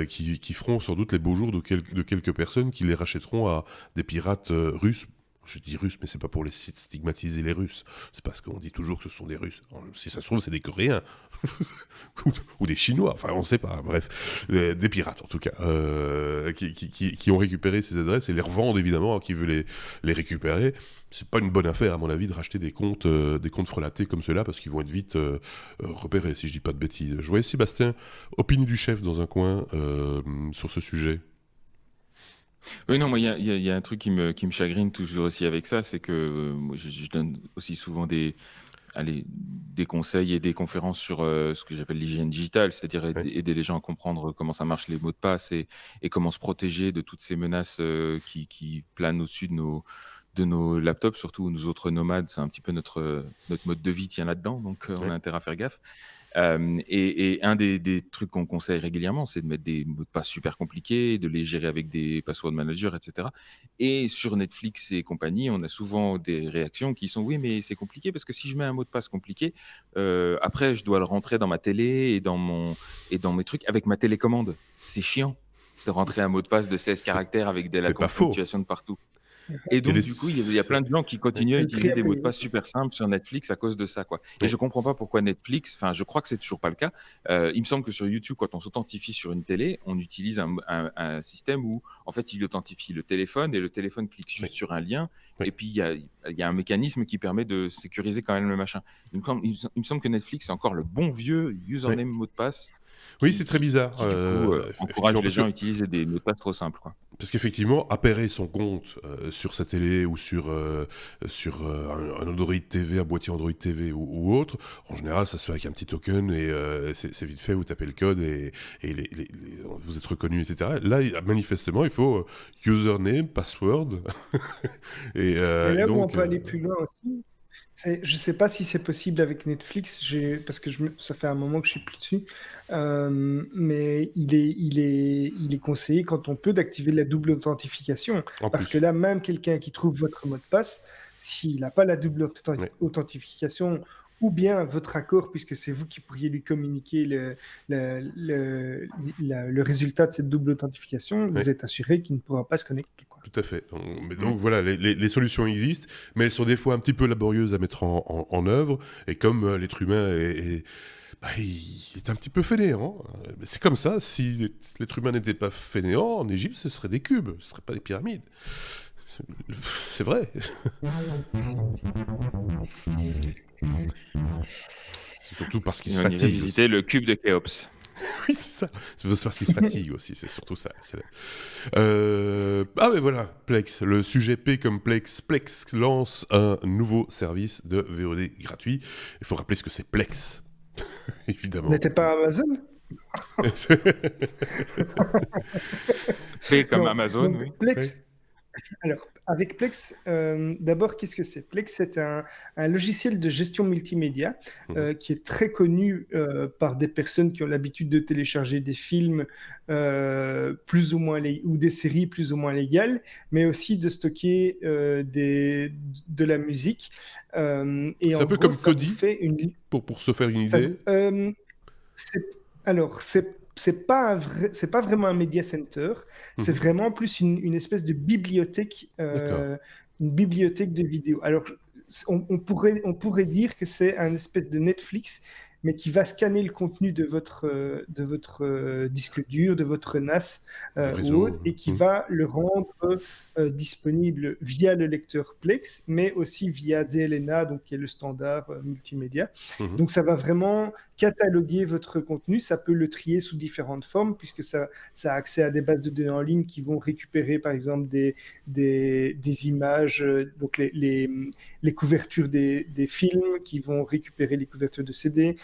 qui feront sans doute les beaux jours de quelques personnes qui les rachèteront à des pirates russes. Je dis russes, mais c'est pas pour les stigmatiser les Russes. C'est parce qu'on dit toujours que ce sont des Russes. Si ça se trouve, c'est des Coréens ou des Chinois. Enfin, on ne sait pas. Bref, des pirates en tout cas, qui ont récupéré ces adresses et les revendent évidemment à qui veut les récupérer. C'est pas une bonne affaire à mon avis de racheter des comptes frelatés comme ceux-là parce qu'ils vont être vite repérés. Si je dis pas de bêtises. Je voyais Sébastien opiner du chef dans un coin sur ce sujet. Oui, non, moi, il y a un truc qui me chagrine toujours aussi avec ça, c'est que moi, je donne aussi souvent des conseils et des conférences sur ce que j'appelle l'hygiène digitale, c'est-à-dire aider les gens à comprendre comment ça marche les mots de passe et comment se protéger de toutes ces menaces qui planent au-dessus de nos laptops, surtout nous autres nomades. C'est un petit peu notre mode de vie tient là-dedans, donc on a intérêt à faire gaffe. Et un des trucs qu'on conseille régulièrement, c'est de mettre des mots de passe super compliqués, de les gérer avec des password managers, etc. Et sur Netflix et compagnie, on a souvent des réactions qui sont oui, mais c'est compliqué parce que si je mets un mot de passe compliqué, après je dois le rentrer dans ma télé et dans mes trucs avec ma télécommande. C'est chiant de rentrer un mot de passe de 16 caractères avec la ponctuation de partout. Et donc, du coup, il y a plein de gens qui continuent à utiliser des mots de passe super simples sur Netflix à cause de ça, quoi. Et je comprends pas pourquoi Netflix, enfin, je crois que c'est toujours pas le cas. Il me semble que sur YouTube, quand on s'authentifie sur une télé, on utilise un système où, en fait, il authentifie le téléphone et le téléphone clique juste sur un lien. Et puis, il y a un mécanisme qui permet de sécuriser quand même le machin. Il me semble que Netflix, c'est encore le bon vieux username mot de passe. Oui, c'est très bizarre. Qui, du coup, encourage les gens à utiliser des mots de passe trop simples, quoi. Parce qu'effectivement, appairer son compte sur sa télé ou sur un Android TV, un boîtier Android TV ou autre, en général, ça se fait avec un petit token et c'est vite fait, vous tapez le code et vous êtes reconnu, etc. Là, manifestement, il faut username, password. et là donc, où on peut aller plus loin aussi. Je ne sais pas si c'est possible avec Netflix, parce que ça fait un moment que je ne suis plus dessus, mais il est conseillé quand on peut d'activer la double authentification. Parce que là, même quelqu'un qui trouve votre mot de passe, s'il n'a pas la double authentification, ou bien votre accord, puisque c'est vous qui pourriez lui communiquer le résultat de cette double authentification, vous êtes assuré qu'il ne pourra pas se connecter, quoi. Tout à fait. Donc voilà, les solutions existent, mais elles sont des fois un petit peu laborieuses à mettre en œuvre, et comme l'être humain il est un petit peu fainéant. C'est comme ça, si l'être humain n'était pas fainéant, en Égypte, ce serait des cubes, ce ne seraient pas des pyramides. C'est vrai. C'est surtout parce qu'il se fatigue. On irait visiter le cube de Khéops. Oui, c'est ça. C'est parce qu'il se fatigue aussi, c'est surtout ça. Ah mais voilà, Plex, le sujet P comme Plex. Plex lance un nouveau service de VOD gratuit. Il faut rappeler ce que c'est Plex, évidemment. N'était pas Amazon? P comme Amazon, oui. Plex. Alors, avec Plex, d'abord, qu'est-ce que c'est? Plex, c'est un logiciel de gestion multimédia qui est très connu par des personnes qui ont l'habitude de télécharger des films plus ou moins ou des séries plus ou moins légales, mais aussi de stocker de la musique. Et C'est un en peu gros, comme ça vous Kodi, fait une... pour se faire une ça- idée. c'est- alors, c'est pas vraiment un media center, c'est Mhm. vraiment plus une espèce de bibliothèque, D'accord. une bibliothèque de vidéos. Alors, on pourrait dire que c'est un espèce de Netflix, mais qui va scanner le contenu de votre disque dur, de votre NAS Du ou autre, réseau. et qui va le rendre disponible via le lecteur Plex, mais aussi via DLNA, donc qui est le standard multimédia. Mhm. Donc, ça va vraiment cataloguer votre contenu. Ça peut le trier sous différentes formes, puisque ça a accès à des bases de données en ligne qui vont récupérer, par exemple, des images, donc les couvertures des films, qui vont récupérer les couvertures de CD,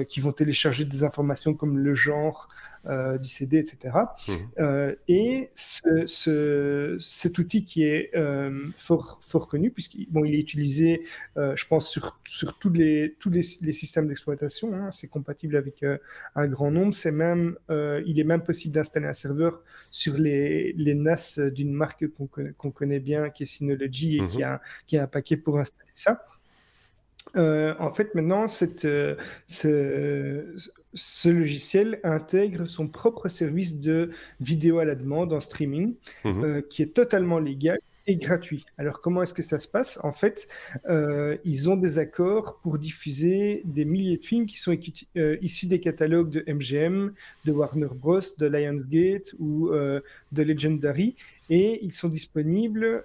qui vont télécharger des informations comme le genre du CD, etc. Mhm. Et cet outil qui est fort connu, puisqu'il il est utilisé, je pense, sur tous les systèmes d'exploitation, hein, c'est compatible avec un grand nombre. Il est même possible d'installer un serveur sur les NAS d'une marque qu'on connaît bien, qui est Synology, et Mhm. qui a un paquet pour installer ça. En fait, maintenant, ce logiciel intègre son propre service de vidéo à la demande en streaming, Mhm. qui est totalement légal et gratuit. Alors, comment est-ce que ça se passe? En fait, ils ont des accords pour diffuser des milliers de films qui sont issus des catalogues de MGM, de Warner Bros, de Lionsgate ou de Legendary, et ils sont disponibles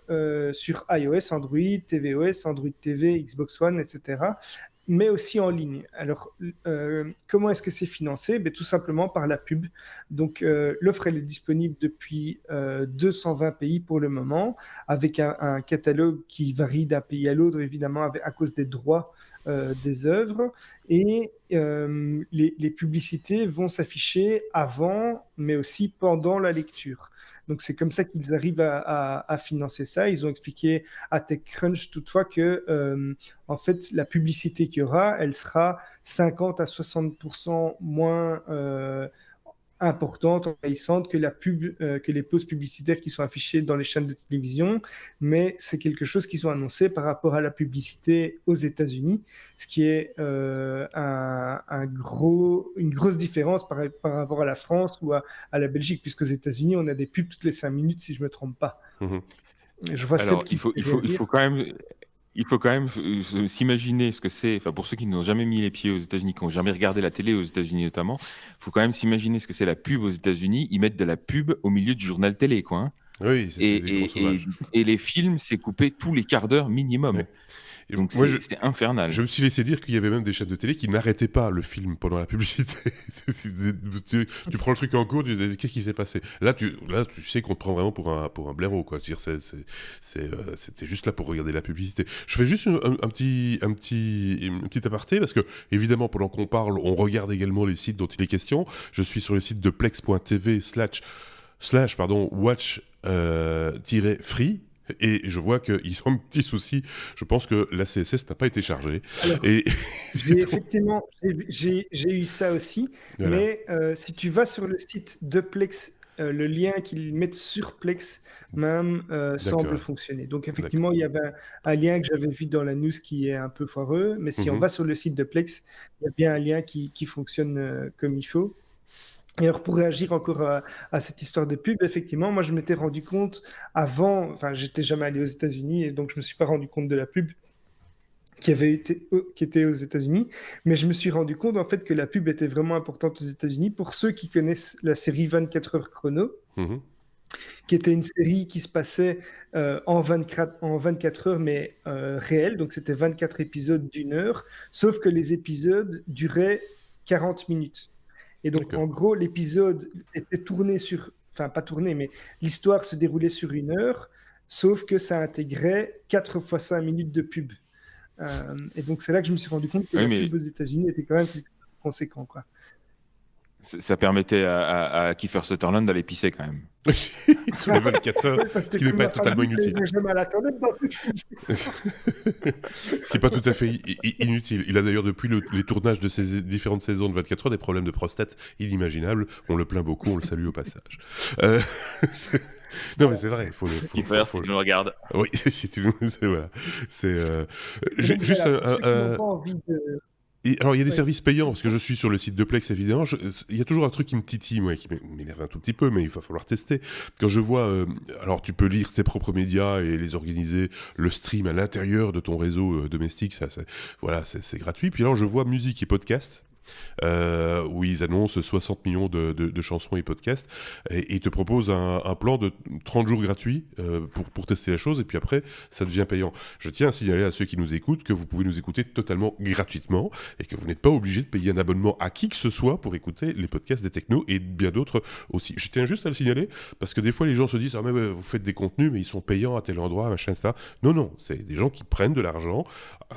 sur iOS, Android, tvOS, Android TV, Xbox One, etc., mais aussi en ligne. Alors, comment est-ce que c'est financé? Tout simplement par la pub. Donc, l'offre, elle est disponible depuis 220 pays pour le moment, avec un catalogue qui varie d'un pays à l'autre, évidemment, à cause des droits des œuvres. Et les publicités vont s'afficher avant, mais aussi pendant la lecture. Donc, c'est comme ça qu'ils arrivent à financer ça. Ils ont expliqué à TechCrunch toutefois que, en fait, la publicité qu'il y aura, elle sera 50 à 60% moins importante, envahissante que que les pauses publicitaires qui sont affichées dans les chaînes de télévision, mais c'est quelque chose qu'ils ont annoncé par rapport à la publicité aux États-Unis, ce qui est une grosse différence par rapport à la France ou à la Belgique, puisqu'aux États-Unis, on a des pubs toutes les 5 minutes, si je ne me trompe pas. Mhm. Je vois Seb Alors, qui veut rien il dire. faut quand même s'imaginer ce que c'est. Enfin, pour ceux qui n'ont jamais mis les pieds aux États-Unis, qui n'ont jamais regardé la télé aux États-Unis notamment, il faut quand même s'imaginer ce que c'est la pub aux États-Unis. Ils mettent de la pub au milieu du journal télé, quoi. Hein. Oui, c'est des gros sauvages. Et les films, c'est coupé tous les quarts d'heure minimum. Ouais. Et Donc moi, c'est infernal. je me suis laissé dire qu'il y avait même des chaînes de télé qui n'arrêtaient pas le film pendant la publicité. Tu prends le truc en cours, qu'est-ce qui s'est passé? Là, tu sais qu'on te prend vraiment pour un blaireau, quoi. Je veux dire, c'était juste là pour regarder la publicité. Je fais juste une petite aparté, parce que, évidemment, pendant qu'on parle, on regarde également les sites dont il est question. Je suis sur le site de plex.tv /watch-free. Et je vois qu'ils ont un petit souci. Je pense que la CSS n'a pas été chargée. Alors, Et effectivement, j'ai eu ça aussi. voilà. Mais si tu vas sur le site de Plex, le lien qu'ils mettent sur Plex même semble fonctionner. Donc, effectivement, il y avait un lien que j'avais vu dans la news qui est un peu foireux. Mais si on va sur le site de Plex, il y a bien un lien qui fonctionne comme il faut. Et alors, pour réagir encore à cette histoire de pub, effectivement, moi, je m'étais rendu compte avant, enfin, j'étais jamais allé aux États-Unis, et donc je me suis pas rendu compte de la pub qui était aux États-Unis, mais je me suis rendu compte, en fait, que la pub était vraiment importante aux États-Unis. Pour ceux qui connaissent la série 24 heures chrono, qui était une série qui se passait en 24 heures, mais réelle, donc c'était 24 épisodes d'une heure, sauf que les épisodes duraient 40 minutes. Et donc, en gros, l'épisode était tourné enfin, pas tourné, mais l'histoire se déroulait sur 1 heure, sauf que ça intégrait 4 fois 5 minutes de pub. Et donc, c'est là que je me suis rendu compte que la pub aux États-Unis était quand même conséquent, quoi. Ça permettait à Kiefer Sutherland d'aller pisser quand même. Sur les 24 heures, ce qui n'est pas totalement inutile. Ce qui n'est pas tout à fait inutile. Il a d'ailleurs, depuis les tournages de ces différentes saisons de 24 heures, des problèmes de prostate inimaginables. On le plaint beaucoup, on le salue au passage. Non, mais c'est vrai, il faut si tu nous regardes. Oui, si tu nous... Voilà. C'est... juste alors, il y a des services payants, parce que je suis sur le site de Plex, évidemment. Il y a toujours un truc qui me titille, moi, qui m'énerve un tout petit peu, mais il va falloir tester. Quand je vois... alors, tu peux lire tes propres médias et les organiser, le stream à l'intérieur de ton réseau domestique, voilà, c'est gratuit. Puis alors, je vois musique et podcast. Où ils annoncent 60 millions de chansons et podcasts, et ils te proposent un plan de 30 jours gratuits pour tester la chose, et puis après, ça devient payant. Je tiens à signaler à ceux qui nous écoutent que vous pouvez nous écouter totalement gratuitement, et que vous n'êtes pas obligé de payer un abonnement à qui que ce soit pour écouter les podcasts des technos, et bien d'autres aussi. Je tiens juste à le signaler, parce que des fois, les gens se disent « Ah, mais ouais, vous faites des contenus, mais ils sont payants à tel endroit, machin, ça. » Non, c'est des gens qui prennent de l'argent,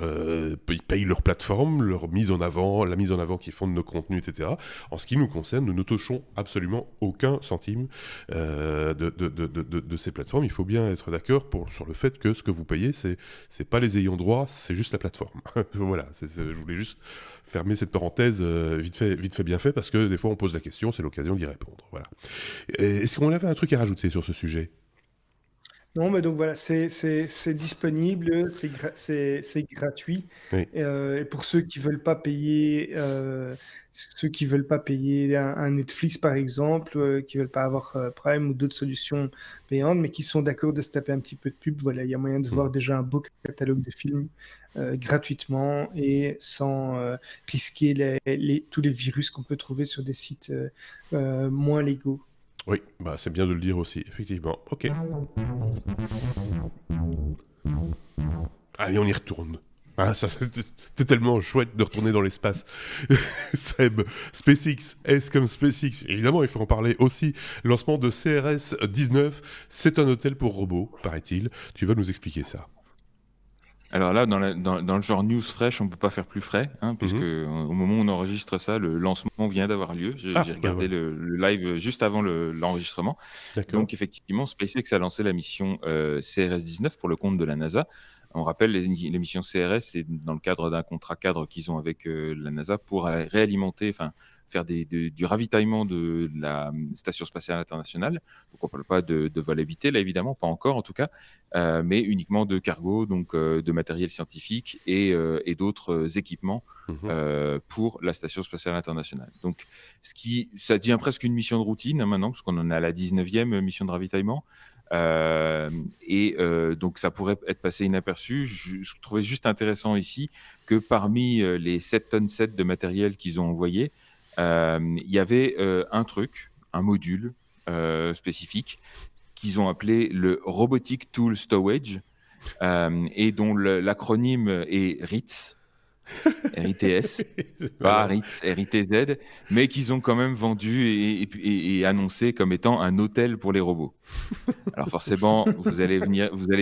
ils payent leur plateforme, leur mise en avant, la mise en avant qu'ils font de nos contenus, etc. En ce qui nous concerne, nous ne touchons absolument aucun centime de ces plateformes. Il faut bien être d'accord sur le fait que ce que vous payez, c'est pas les ayants droit, c'est juste la plateforme. Voilà, je voulais juste fermer cette parenthèse vite fait bien fait, parce que des fois on pose la question, c'est l'occasion d'y répondre. Voilà. Est-ce qu'on avait un truc à rajouter sur ce sujet ? Non, mais donc voilà, c'est disponible, c'est gratuit. Oui. Et pour ceux qui veulent pas payer, un Netflix par exemple, qui veulent pas avoir Prime ou d'autres solutions payantes, mais qui sont d'accord de se taper un petit peu de pub, voilà, il y a moyen de voir déjà un beau catalogue de films gratuitement et sans risquer tous les virus qu'on peut trouver sur des sites moins légaux. Oui, bah c'est bien de le dire aussi, effectivement. Ok. Allez, on y retourne. Ah, c'est tellement chouette de retourner dans l'espace. Seb, SpaceX, S comme SpaceX, évidemment il faut en parler aussi. Lancement de CRS 19, c'est un hôtel pour robots, paraît-il. Tu vas nous expliquer ça. Alors là, dans le genre news fraîche, on ne peut pas faire plus frais, hein, puisque au moment où on enregistre ça, le lancement vient d'avoir lieu. J'ai regardé le live juste avant l'enregistrement. Donc effectivement, SpaceX a lancé la mission CRS-19 pour le compte de la NASA. On rappelle, les missions CRS, c'est dans le cadre d'un contrat cadre qu'ils ont avec la NASA pour réalimenter, faire du ravitaillement de la Station spatiale internationale. Donc on ne parle pas de vol habité, là évidemment, pas encore en tout cas, mais uniquement de cargo, donc de matériel scientifique et d'autres équipements pour la Station spatiale internationale. Donc ça devient presque une mission de routine hein, maintenant, parce qu'on en est à la 19e mission de ravitaillement. Donc ça pourrait être passé inaperçu. Je trouvais juste intéressant ici que parmi les 7 tonnes 7 de matériel qu'ils ont envoyé, il y avait un module spécifique qu'ils ont appelé le Robotic Tool Stowage et dont l'acronyme est RITS. RITS, pas RITS, RITZ, mais qu'ils ont quand même vendu et annoncé comme étant un hôtel pour les robots. Alors forcément, vous allez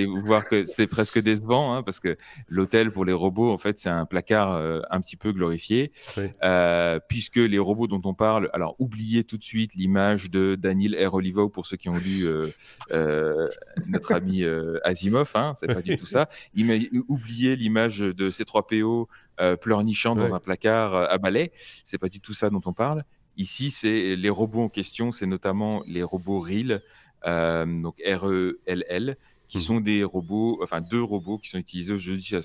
voir que c'est presque décevant, hein, parce que l'hôtel pour les robots, en fait, c'est un placard un petit peu glorifié, puisque les robots dont on parle, alors oubliez tout de suite l'image de Daniel R. Olivo pour ceux qui ont lu notre ami Asimov, hein, c'est pas du tout ça. Oubliez l'image de C3PO pleurnichant dans un placard à balai, c'est pas du tout ça dont on parle. Ici, c'est les robots en question, c'est notamment les robots REL, donc RELL, qui sont des robots, deux robots qui sont utilisés aujourd'hui sur la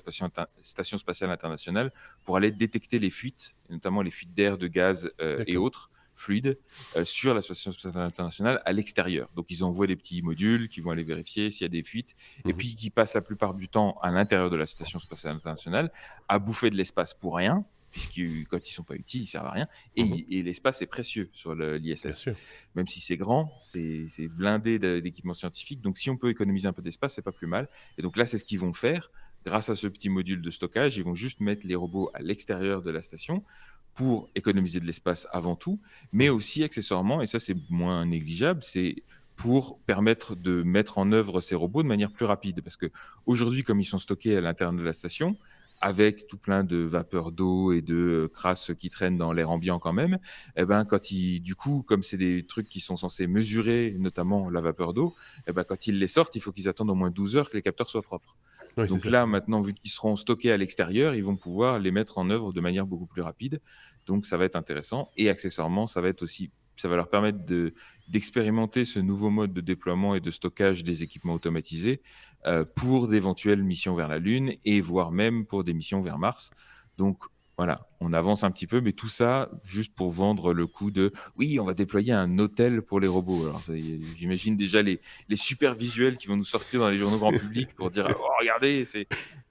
Station spatiale internationale pour aller détecter les fuites, notamment les fuites d'air, de gaz et autres fluides sur la Station spatiale internationale à l'extérieur. Donc ils envoient des petits modules qui vont aller vérifier s'il y a des fuites et puis qui passent la plupart du temps à l'intérieur de la Station spatiale internationale à bouffer de l'espace pour rien, puisque quand ils ne sont pas utiles, ils ne servent à rien. Et l'espace est précieux sur l'ISS. Même si c'est grand, c'est blindé d'équipements scientifiques. Donc, si on peut économiser un peu d'espace, ce n'est pas plus mal. Et donc là, c'est ce qu'ils vont faire. Grâce à ce petit module de stockage, ils vont juste mettre les robots à l'extérieur de la station pour économiser de l'espace avant tout, mais aussi accessoirement, et ça c'est moins négligeable, c'est pour permettre de mettre en œuvre ces robots de manière plus rapide. Parce qu'aujourd'hui, comme ils sont stockés à l'intérieur de la station, avec tout plein de vapeur d'eau et de crasse qui traînent dans l'air ambiant quand même, et ben, du coup, comme c'est des trucs qui sont censés mesurer notamment la vapeur d'eau, et ben, quand ils les sortent, il faut qu'ils attendent au moins 12 heures que les capteurs soient propres. Ouais, c'est Donc ça. là, maintenant, vu qu'ils seront stockés à l'extérieur, ils vont pouvoir les mettre en œuvre de manière beaucoup plus rapide. Donc ça va être intéressant. Et accessoirement, ça va leur permettre d'expérimenter ce nouveau mode de déploiement et de stockage des équipements automatisés pour d'éventuelles missions vers la Lune et voire même pour des missions vers Mars. Donc voilà, on avance un petit peu, mais tout ça juste pour vendre le coup de oui, on va déployer un hôtel pour les robots. Alors j'imagine déjà les super visuels qui vont nous sortir dans les journaux grand public pour dire oh, regardez,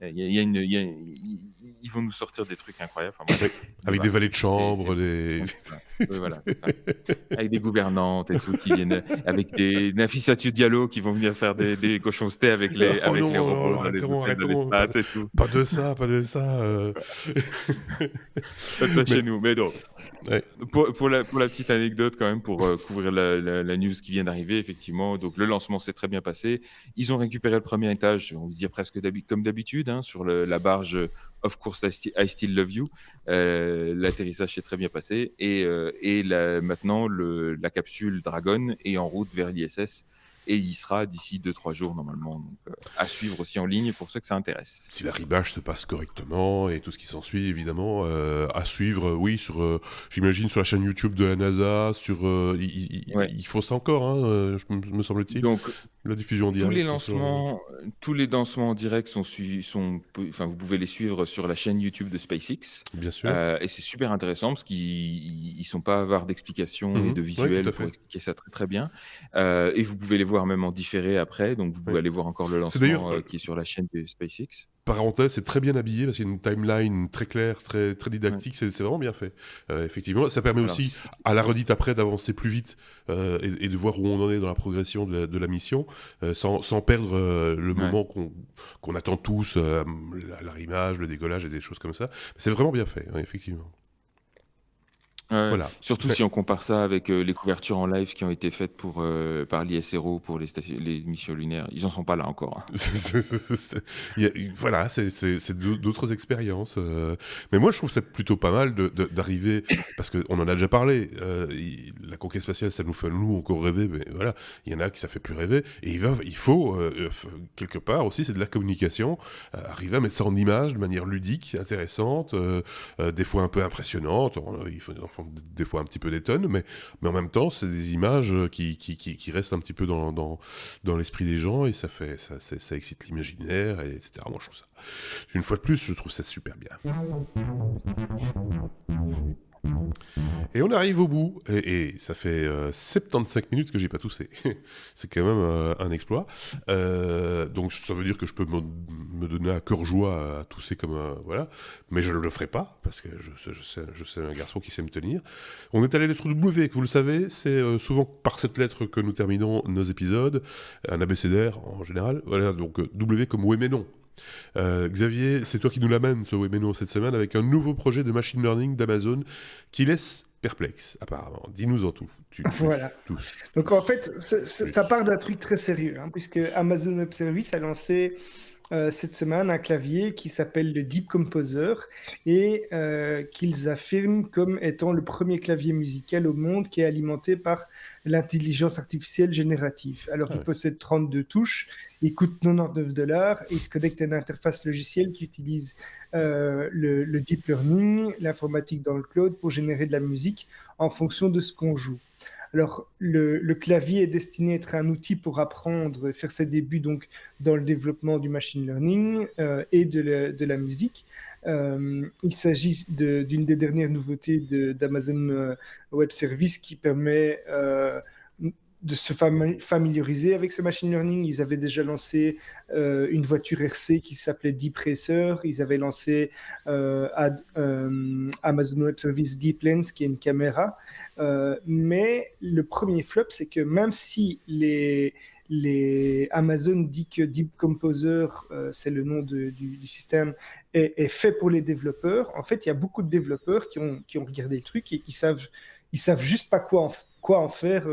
ils vont nous sortir des trucs incroyables. Enfin, bref, Avec des voilà. valets de chambre, des... Oui, voilà, c'est ça. Avec des gouvernantes et tout qui viennent avec des Nafissatou Diallo qui vont venir faire des cochons-stés avec les Oh non, robots non, dans les arrêtons, hôtels de arrêtons, l'espace et tout. pas de ça, pas de ça. Pas de ça Mais, chez nous. Mais non. ouais. Pour la petite anecdote quand même, pour couvrir la news qui vient d'arriver, effectivement, donc le lancement s'est très bien passé. Ils ont récupéré le premier étage, on va dire presque comme d'habitude, hein, sur la barge Of course I still love you. L'atterrissage s'est très bien passé et maintenant la capsule Dragon est en route vers l'ISS et il y sera d'ici 2-3 jours normalement. Donc, à suivre aussi en ligne pour ceux que ça intéresse. Si l'arrivage se passe correctement et tout ce qui s'ensuit, évidemment, à suivre, oui, j'imagine sur la chaîne YouTube de la NASA, Ouais. il faut ça encore, hein, me semble-t-il, Donc, la diffusion en direct. tous les lancements en direct sont suivis, enfin, vous pouvez les suivre sur la chaîne YouTube de SpaceX. Bien sûr. Et c'est super intéressant parce qu'ils sont pas avares d'explications et de Ouais, tout visuels à pour fait. expliquer ça très très bien. Et vous pouvez les voir même en différé après. Donc vous pouvez Ouais. aller voir encore le C'est d'ailleurs, lancement qui est sur la chaîne de SpaceX. parenthèse, c'est très bien habillé parce qu'il y a une timeline très claire, très, très Ouais. didactique, c'est vraiment bien fait. Effectivement, ça permet Alors, aussi à la redite après d'avancer plus vite et de voir où on en est dans la progression de la mission sans perdre le ouais. moment qu'on attend tous, l'arrimage, le décollage et des choses comme ça. C'est vraiment bien fait, ouais, effectivement. Ouais. Voilà. Surtout si on compare ça avec les couvertures en live qui ont été faites par l'ISRO pour les missions lunaires. Ils en sont pas là encore, hein. Voilà, c'est d'autres expériences. Mais moi, je trouve ça plutôt pas mal d'arriver, parce qu'on en a déjà parlé, la conquête spatiale, ça nous fait, nous, encore rêver, mais voilà, il y en a qui ça fait plus rêver, et il faut, quelque part aussi, c'est de la communication, arriver à mettre ça en image de manière ludique, intéressante, des fois un peu impressionnante, il faut des fois un petit peu d'étonne, mais en même temps, c'est des images qui restent un petit peu dans l'esprit des gens, et ça excite l'imaginaire, etc. Moi, je trouve ça, une fois de plus, je trouve ça super bien. Et on arrive au bout, et ça fait 75 minutes que j'ai pas toussé. C'est quand même un exploit. Donc ça veut dire que je peux me donner à cœur joie à tousser comme voilà, mais je ne le ferai pas, parce que je sais un garçon qui sait me tenir. On est à la lettre W, que vous le savez, c'est souvent par cette lettre que nous terminons nos épisodes, un abécédaire en général. Voilà, donc W comme oui mais non. Xavier, c'est toi qui nous l'amènes ce oui mais non cette semaine avec un nouveau projet de machine learning d'Amazon qui laisse perplexe apparemment. Dis-nous en tout. Voilà. Donc en fait, ça part d'un truc très sérieux, hein, puisque Amazon Web Services a lancé cette semaine un clavier qui s'appelle le Deep Composer et qu'ils affirment comme étant le premier clavier musical au monde qui est alimenté par l'intelligence artificielle générative. Alors, il possède 32 touches, il coûte $99 et il se connecte à une interface logicielle qui utilise le deep learning, l'informatique dans le cloud pour générer de la musique en fonction de ce qu'on joue. Alors, le clavier est destiné à être un outil pour apprendre, faire ses débuts donc, dans le développement du machine learning et de la musique. Il s'agit d'une des dernières nouveautés d'Amazon Web Services qui permet de se familiariser avec ce machine learning. Ils avaient déjà lancé une voiture RC qui s'appelait Deep Racer. Ils avaient lancé Amazon Web Services Deep Lens, qui est une caméra. Mais le premier flop, c'est que même si Amazon dit que Deep Composer, c'est le nom du système, est fait pour les développeurs, en fait, il y a beaucoup de développeurs qui ont regardé le truc et qui savent juste pas quoi quoi en faire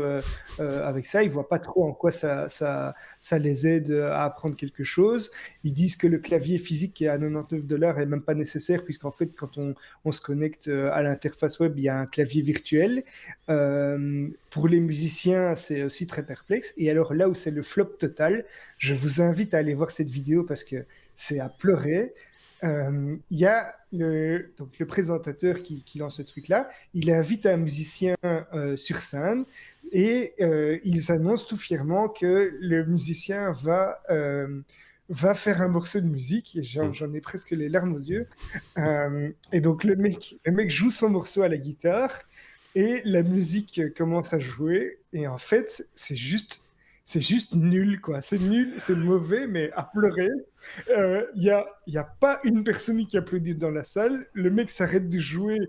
avec ça. Ils voient pas trop en quoi ça les aide à apprendre quelque chose. Ils disent que le clavier physique qui est à 99 $ est même pas nécessaire, puisqu'en fait, quand on se connecte à l'interface web, il y a un clavier virtuel. Pour les musiciens, c'est aussi très perplexe. Et alors là où c'est le flop total, je vous invite à aller voir cette vidéo parce que c'est à pleurer. Il y a donc le présentateur qui lance ce truc-là. Il invite un musicien sur scène et ils annoncent tout fièrement que le musicien va faire un morceau de musique. Et j'en ai presque les larmes aux yeux. Et donc le mec joue son morceau à la guitare et la musique commence à jouer. Et en fait, c'est juste nul, quoi. C'est nul, c'est mauvais, mais à pleurer. Il y a pas une personne qui applaudit dans la salle. Le mec s'arrête de jouer.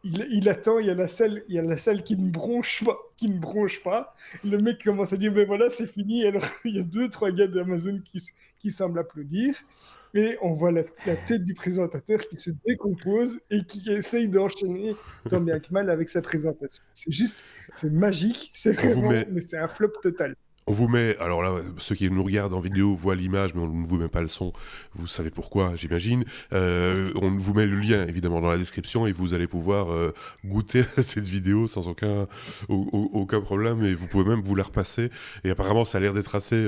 Il attend, il y a la salle qui ne bronche pas. Le mec commence à dire, ben voilà, c'est fini. Alors, il y a 2-3 gars d'Amazon qui semblent applaudir. Et on voit la tête du présentateur qui se décompose et qui essaye d'enchaîner tant bien que mal avec sa présentation. C'est magique, mais c'est un flop total. On vous met, alors là, ceux qui nous regardent en vidéo voient l'image, mais on ne vous met pas le son. Vous savez pourquoi, j'imagine. On vous met le lien, évidemment, dans la description et vous allez pouvoir goûter à cette vidéo sans aucun problème. Et vous pouvez même vous la repasser. Et apparemment, ça a l'air d'être assez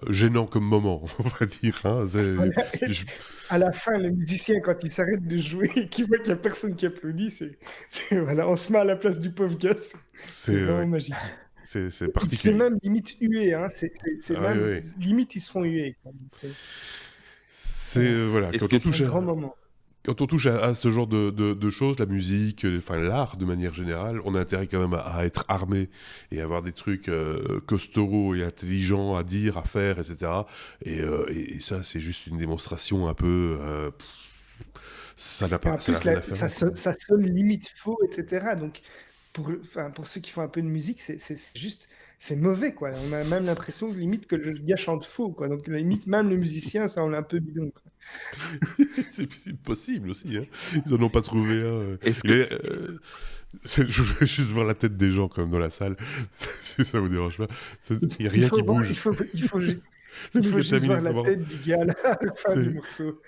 gênant comme moment, on va dire. Hein. À la fin, le musicien, quand il s'arrête de jouer et qu'il voit qu'il n'y a personne qui applaudit, voilà, on se met à la place du pauvre gosse. C'est vraiment magique. C'est particulier. C'est même limite hué, hein. Limite ils se font huer. Voilà. Quand on touche à ce genre de choses, la musique, l'art de manière générale, on a intérêt quand même à être armé et avoir des trucs costauds et intelligents à dire, à faire, etc. Et ça, c'est juste une démonstration un peu. Ça n'a pas. Ça sonne limite faux, etc. Donc. Pour ceux qui font un peu de musique, c'est mauvais, quoi. On a même l'impression limite que le gars chante faux, quoi. Donc limite même le musicien, ça on l'a un peu bidon, quoi. C'est possible aussi, hein. Ils en ont pas trouvé un. Je voudrais juste voir la tête des gens quand même dans la salle. Si ça vous dérange pas, il n'y a rien qui bouge. Il faut juste voir la tête du gars là, à la fin du morceau.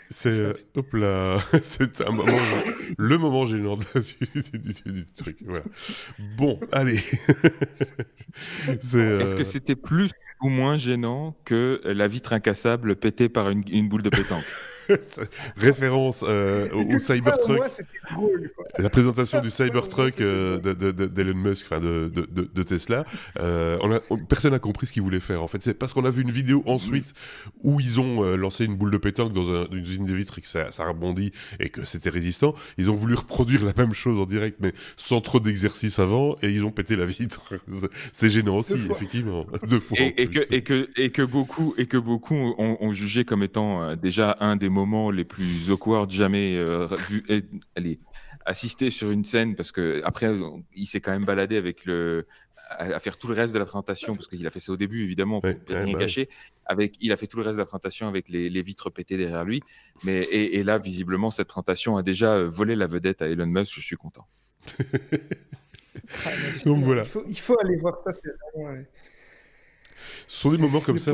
Hop là, c'est un moment, le moment gênant du truc. Voilà. Bon, allez. Est-ce que c'était plus ou moins gênant que la vitre incassable pétée par une boule de pétanque? Référence au Cybertruck. Drôle, la présentation du Cybertruck d'Elon Musk, enfin de Tesla. Personne n'a compris ce qu'il voulait faire. En fait, c'est parce qu'on a vu une vidéo ensuite où ils ont lancé une boule de pétanque dans une usine de vitres et que ça rebondit et que c'était résistant. Ils ont voulu reproduire la même chose en direct, mais sans trop d'exercice avant, et ils ont pété la vitre. C'est gênant aussi, effectivement. 2 fois. Et que beaucoup ont jugé comme étant déjà un des moments les plus awkward jamais vus, assistés sur une scène, parce que après il s'est quand même baladé avec à faire tout le reste de la présentation, parce qu'il a fait ça au début évidemment pour rien gâcher. Il a fait tout le reste de la présentation avec les vitres pétées derrière lui, mais et là visiblement cette présentation a déjà volé la vedette à Elon Musk. Je suis content. Donc voilà. Il faut aller voir ça, c'est vraiment. Ce sont des moments comme ça,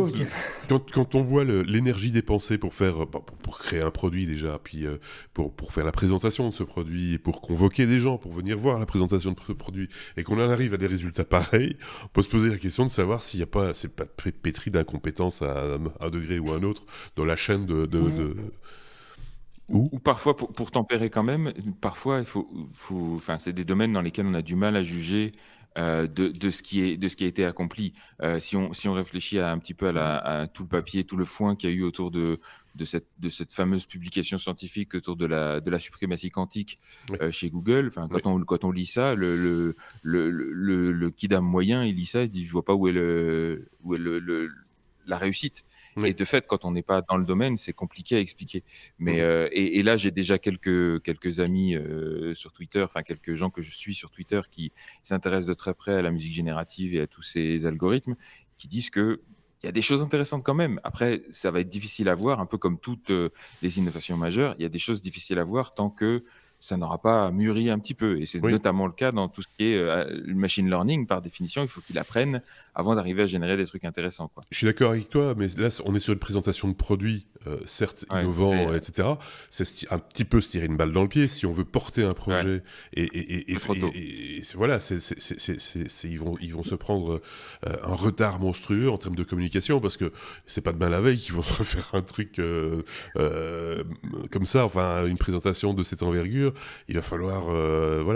quand on voit l'énergie dépensée pour créer un produit déjà, puis pour faire la présentation de ce produit, et pour convoquer des gens pour venir voir la présentation de ce produit, et qu'on en arrive à des résultats pareils, on peut se poser la question de savoir s'il n'y a pas, c'est pas pétri d'incompétence à un degré ou à un autre dans la chaîne Ou parfois, pour tempérer quand même, parfois c'est des domaines dans lesquels on a du mal à juger de ce qui a été accompli. Si on réfléchit un petit peu à tout le papier, tout le foin qu'il y a eu autour de cette fameuse publication scientifique autour de la suprématie quantique chez Google, quand on lit ça, le kidam moyen, il lit ça, il dit je vois pas où est la réussite. Et de fait, quand on n'est pas dans le domaine, c'est compliqué à expliquer. Mais et là, j'ai déjà quelques amis sur Twitter, enfin quelques gens que je suis sur Twitter qui s'intéressent de très près à la musique générative et à tous ces algorithmes, qui disent que il y a des choses intéressantes quand même. Après, ça va être difficile à voir, un peu comme toutes les innovations majeures. Il y a des choses difficiles à voir tant que ça n'aura pas mûri un petit peu. Et c'est notamment le cas dans tout ce qui est le machine learning. Par définition, il faut qu'il apprenne avant d'arriver à générer des trucs intéressants, quoi. Je suis d'accord avec toi, mais là, on est sur une présentation de produits, certes innovants, etc. C'est un petit peu se tirer une balle dans le pied si on veut porter un projet. Et voilà, ils vont se prendre un retard monstrueux en termes de communication, parce que c'est pas demain la veille qu'ils vont refaire un truc comme ça, enfin une présentation de cette envergure. Il va falloir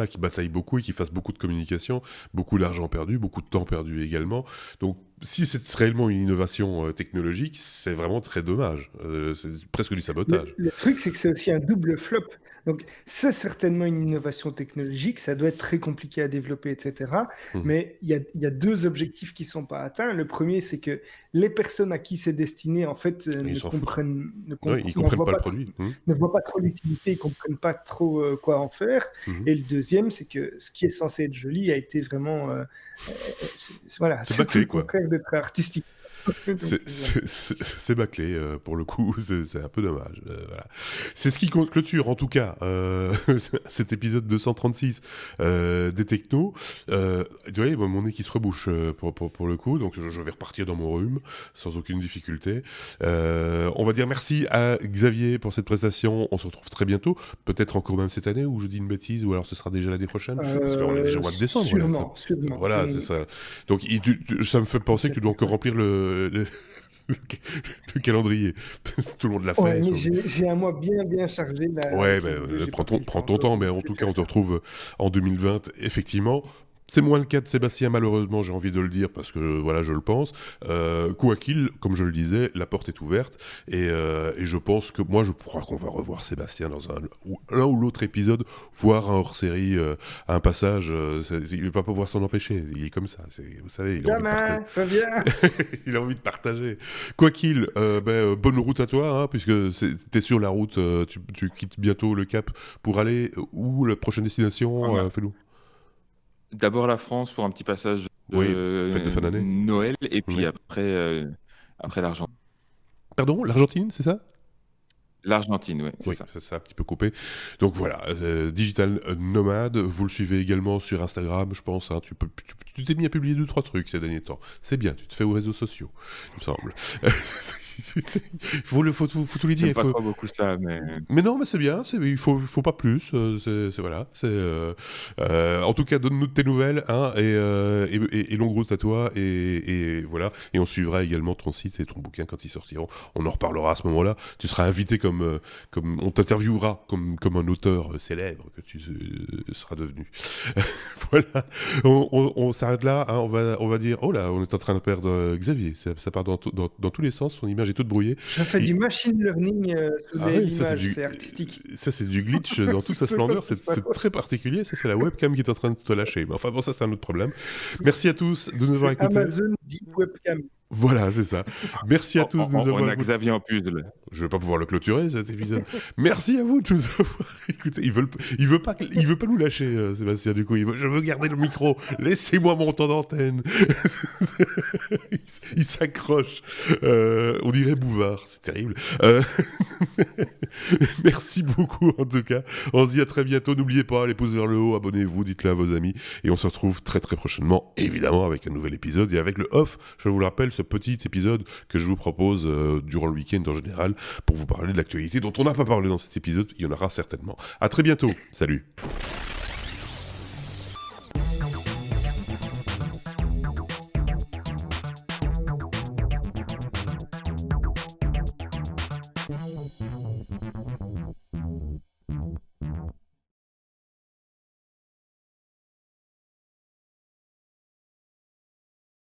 qu'ils bataillent beaucoup et qu'ils fassent beaucoup de communication, beaucoup d'argent perdu, beaucoup de temps perdu également. Donc si c'est réellement une innovation technologique, c'est vraiment très dommage. C'est presque du sabotage. Le truc, c'est que c'est aussi un double flop. Donc, c'est certainement une innovation technologique, ça doit être très compliqué à développer, etc. Mais il y a deux objectifs qui ne sont pas atteints. Le premier, c'est que les personnes à qui c'est destiné, en fait, ne comprennent pas le produit. Ne voient pas trop l'utilité, ils ne comprennent pas trop quoi en faire. Et le deuxième, c'est que ce qui est censé être joli a été vraiment... c'est tout le contraire d'être artistique. C'est bâclé, pour le coup, c'est un peu dommage. Voilà. C'est ce qui clôture, en tout cas, cet épisode 236 des technos. Tu vois, mon nez qui se rebouche pour le coup, donc je vais repartir dans mon rhume, sans aucune difficulté. On va dire merci à Xavier pour cette prestation. On se retrouve très bientôt, peut-être encore même cette année, ou je dis une bêtise, ou alors ce sera déjà l'année prochaine, parce qu'on est déjà au mois de décembre. Sûrement. Voilà, c'est ça. Donc, ça me fait penser que tu dois encore remplir le calendrier. Tout le monde l'a fait. J'ai un mois bien chargé. Là, prends ton temps, mais en tout cas, on te retrouve en 2020, effectivement. C'est moins le cas de Sébastien, malheureusement, j'ai envie de le dire, parce que voilà, je le pense. Quoi qu'il, comme je le disais, la porte est ouverte, et je pense que je crois qu'on va revoir Sébastien dans l'un ou l'autre épisode, voire un hors-série, un passage. Il ne va pas pouvoir s'en empêcher, il est comme ça. Vous savez, il a envie de partager. Quoi qu'il, bonne route à toi, puisque tu es sur la route, tu quittes bientôt le Cap pour aller où, la prochaine destination, fais-nous. D'abord la France pour un petit passage fête de fin d'année. Noël, et puis après l'Argentine. Pardon, l'Argentine, c'est ça ? L'Argentine, c'est ça. Ça a un petit peu coupé. Donc voilà, Digital Nomade, vous le suivez également sur Instagram, je pense. Tu t'es mis à publier 2-3 trucs ces derniers temps. C'est bien, tu te fais aux réseaux sociaux, il me semble. faut tout lui dire. J'aime pas trop beaucoup ça, mais non, mais c'est bien. Il faut pas plus. Voilà. En tout cas, donne-nous de tes nouvelles, et longue route à toi. Et voilà. Et on suivra également ton site et ton bouquin quand ils sortiront. On en reparlera à ce moment-là. Tu seras invité comme on t'interviewera comme un auteur célèbre que tu seras devenu. Voilà. On s'arrête là. On va dire, oh là, on est en train de perdre Xavier. Ça part dans tous les sens. Son image est toute brouillée. Je fais du machine learning sur l'image, c'est artistique. Ça, c'est du glitch dans toute sa splendeur. C'est très particulier. Ça, c'est la webcam qui est en train de te lâcher. Mais enfin, bon, ça, c'est un autre problème. Merci à tous de nous avoir écoutés. Amazon Deep Webcam. Voilà, c'est ça. Merci à tous de nous avoir écoutés. On a Xavier en puzzle. Je ne vais pas pouvoir le clôturer, cet épisode. Merci à vous de nous avoir écoutés. Il veut pas nous lâcher, Sébastien, du coup. Je veux garder le micro. Laissez-moi mon temps d'antenne. Il s'accroche. On dirait Bouvard. C'est terrible. Merci beaucoup, en tout cas. On se dit à très bientôt. N'oubliez pas, les pouces vers le haut, abonnez-vous, dites-le à vos amis. Et on se retrouve très très prochainement, évidemment, avec un nouvel épisode et avec le off, je vous le rappelle, ce petit épisode que je vous propose durant le week-end en général pour vous parler de l'actualité dont on n'a pas parlé dans cet épisode. Il y en aura certainement. À très bientôt. Salut.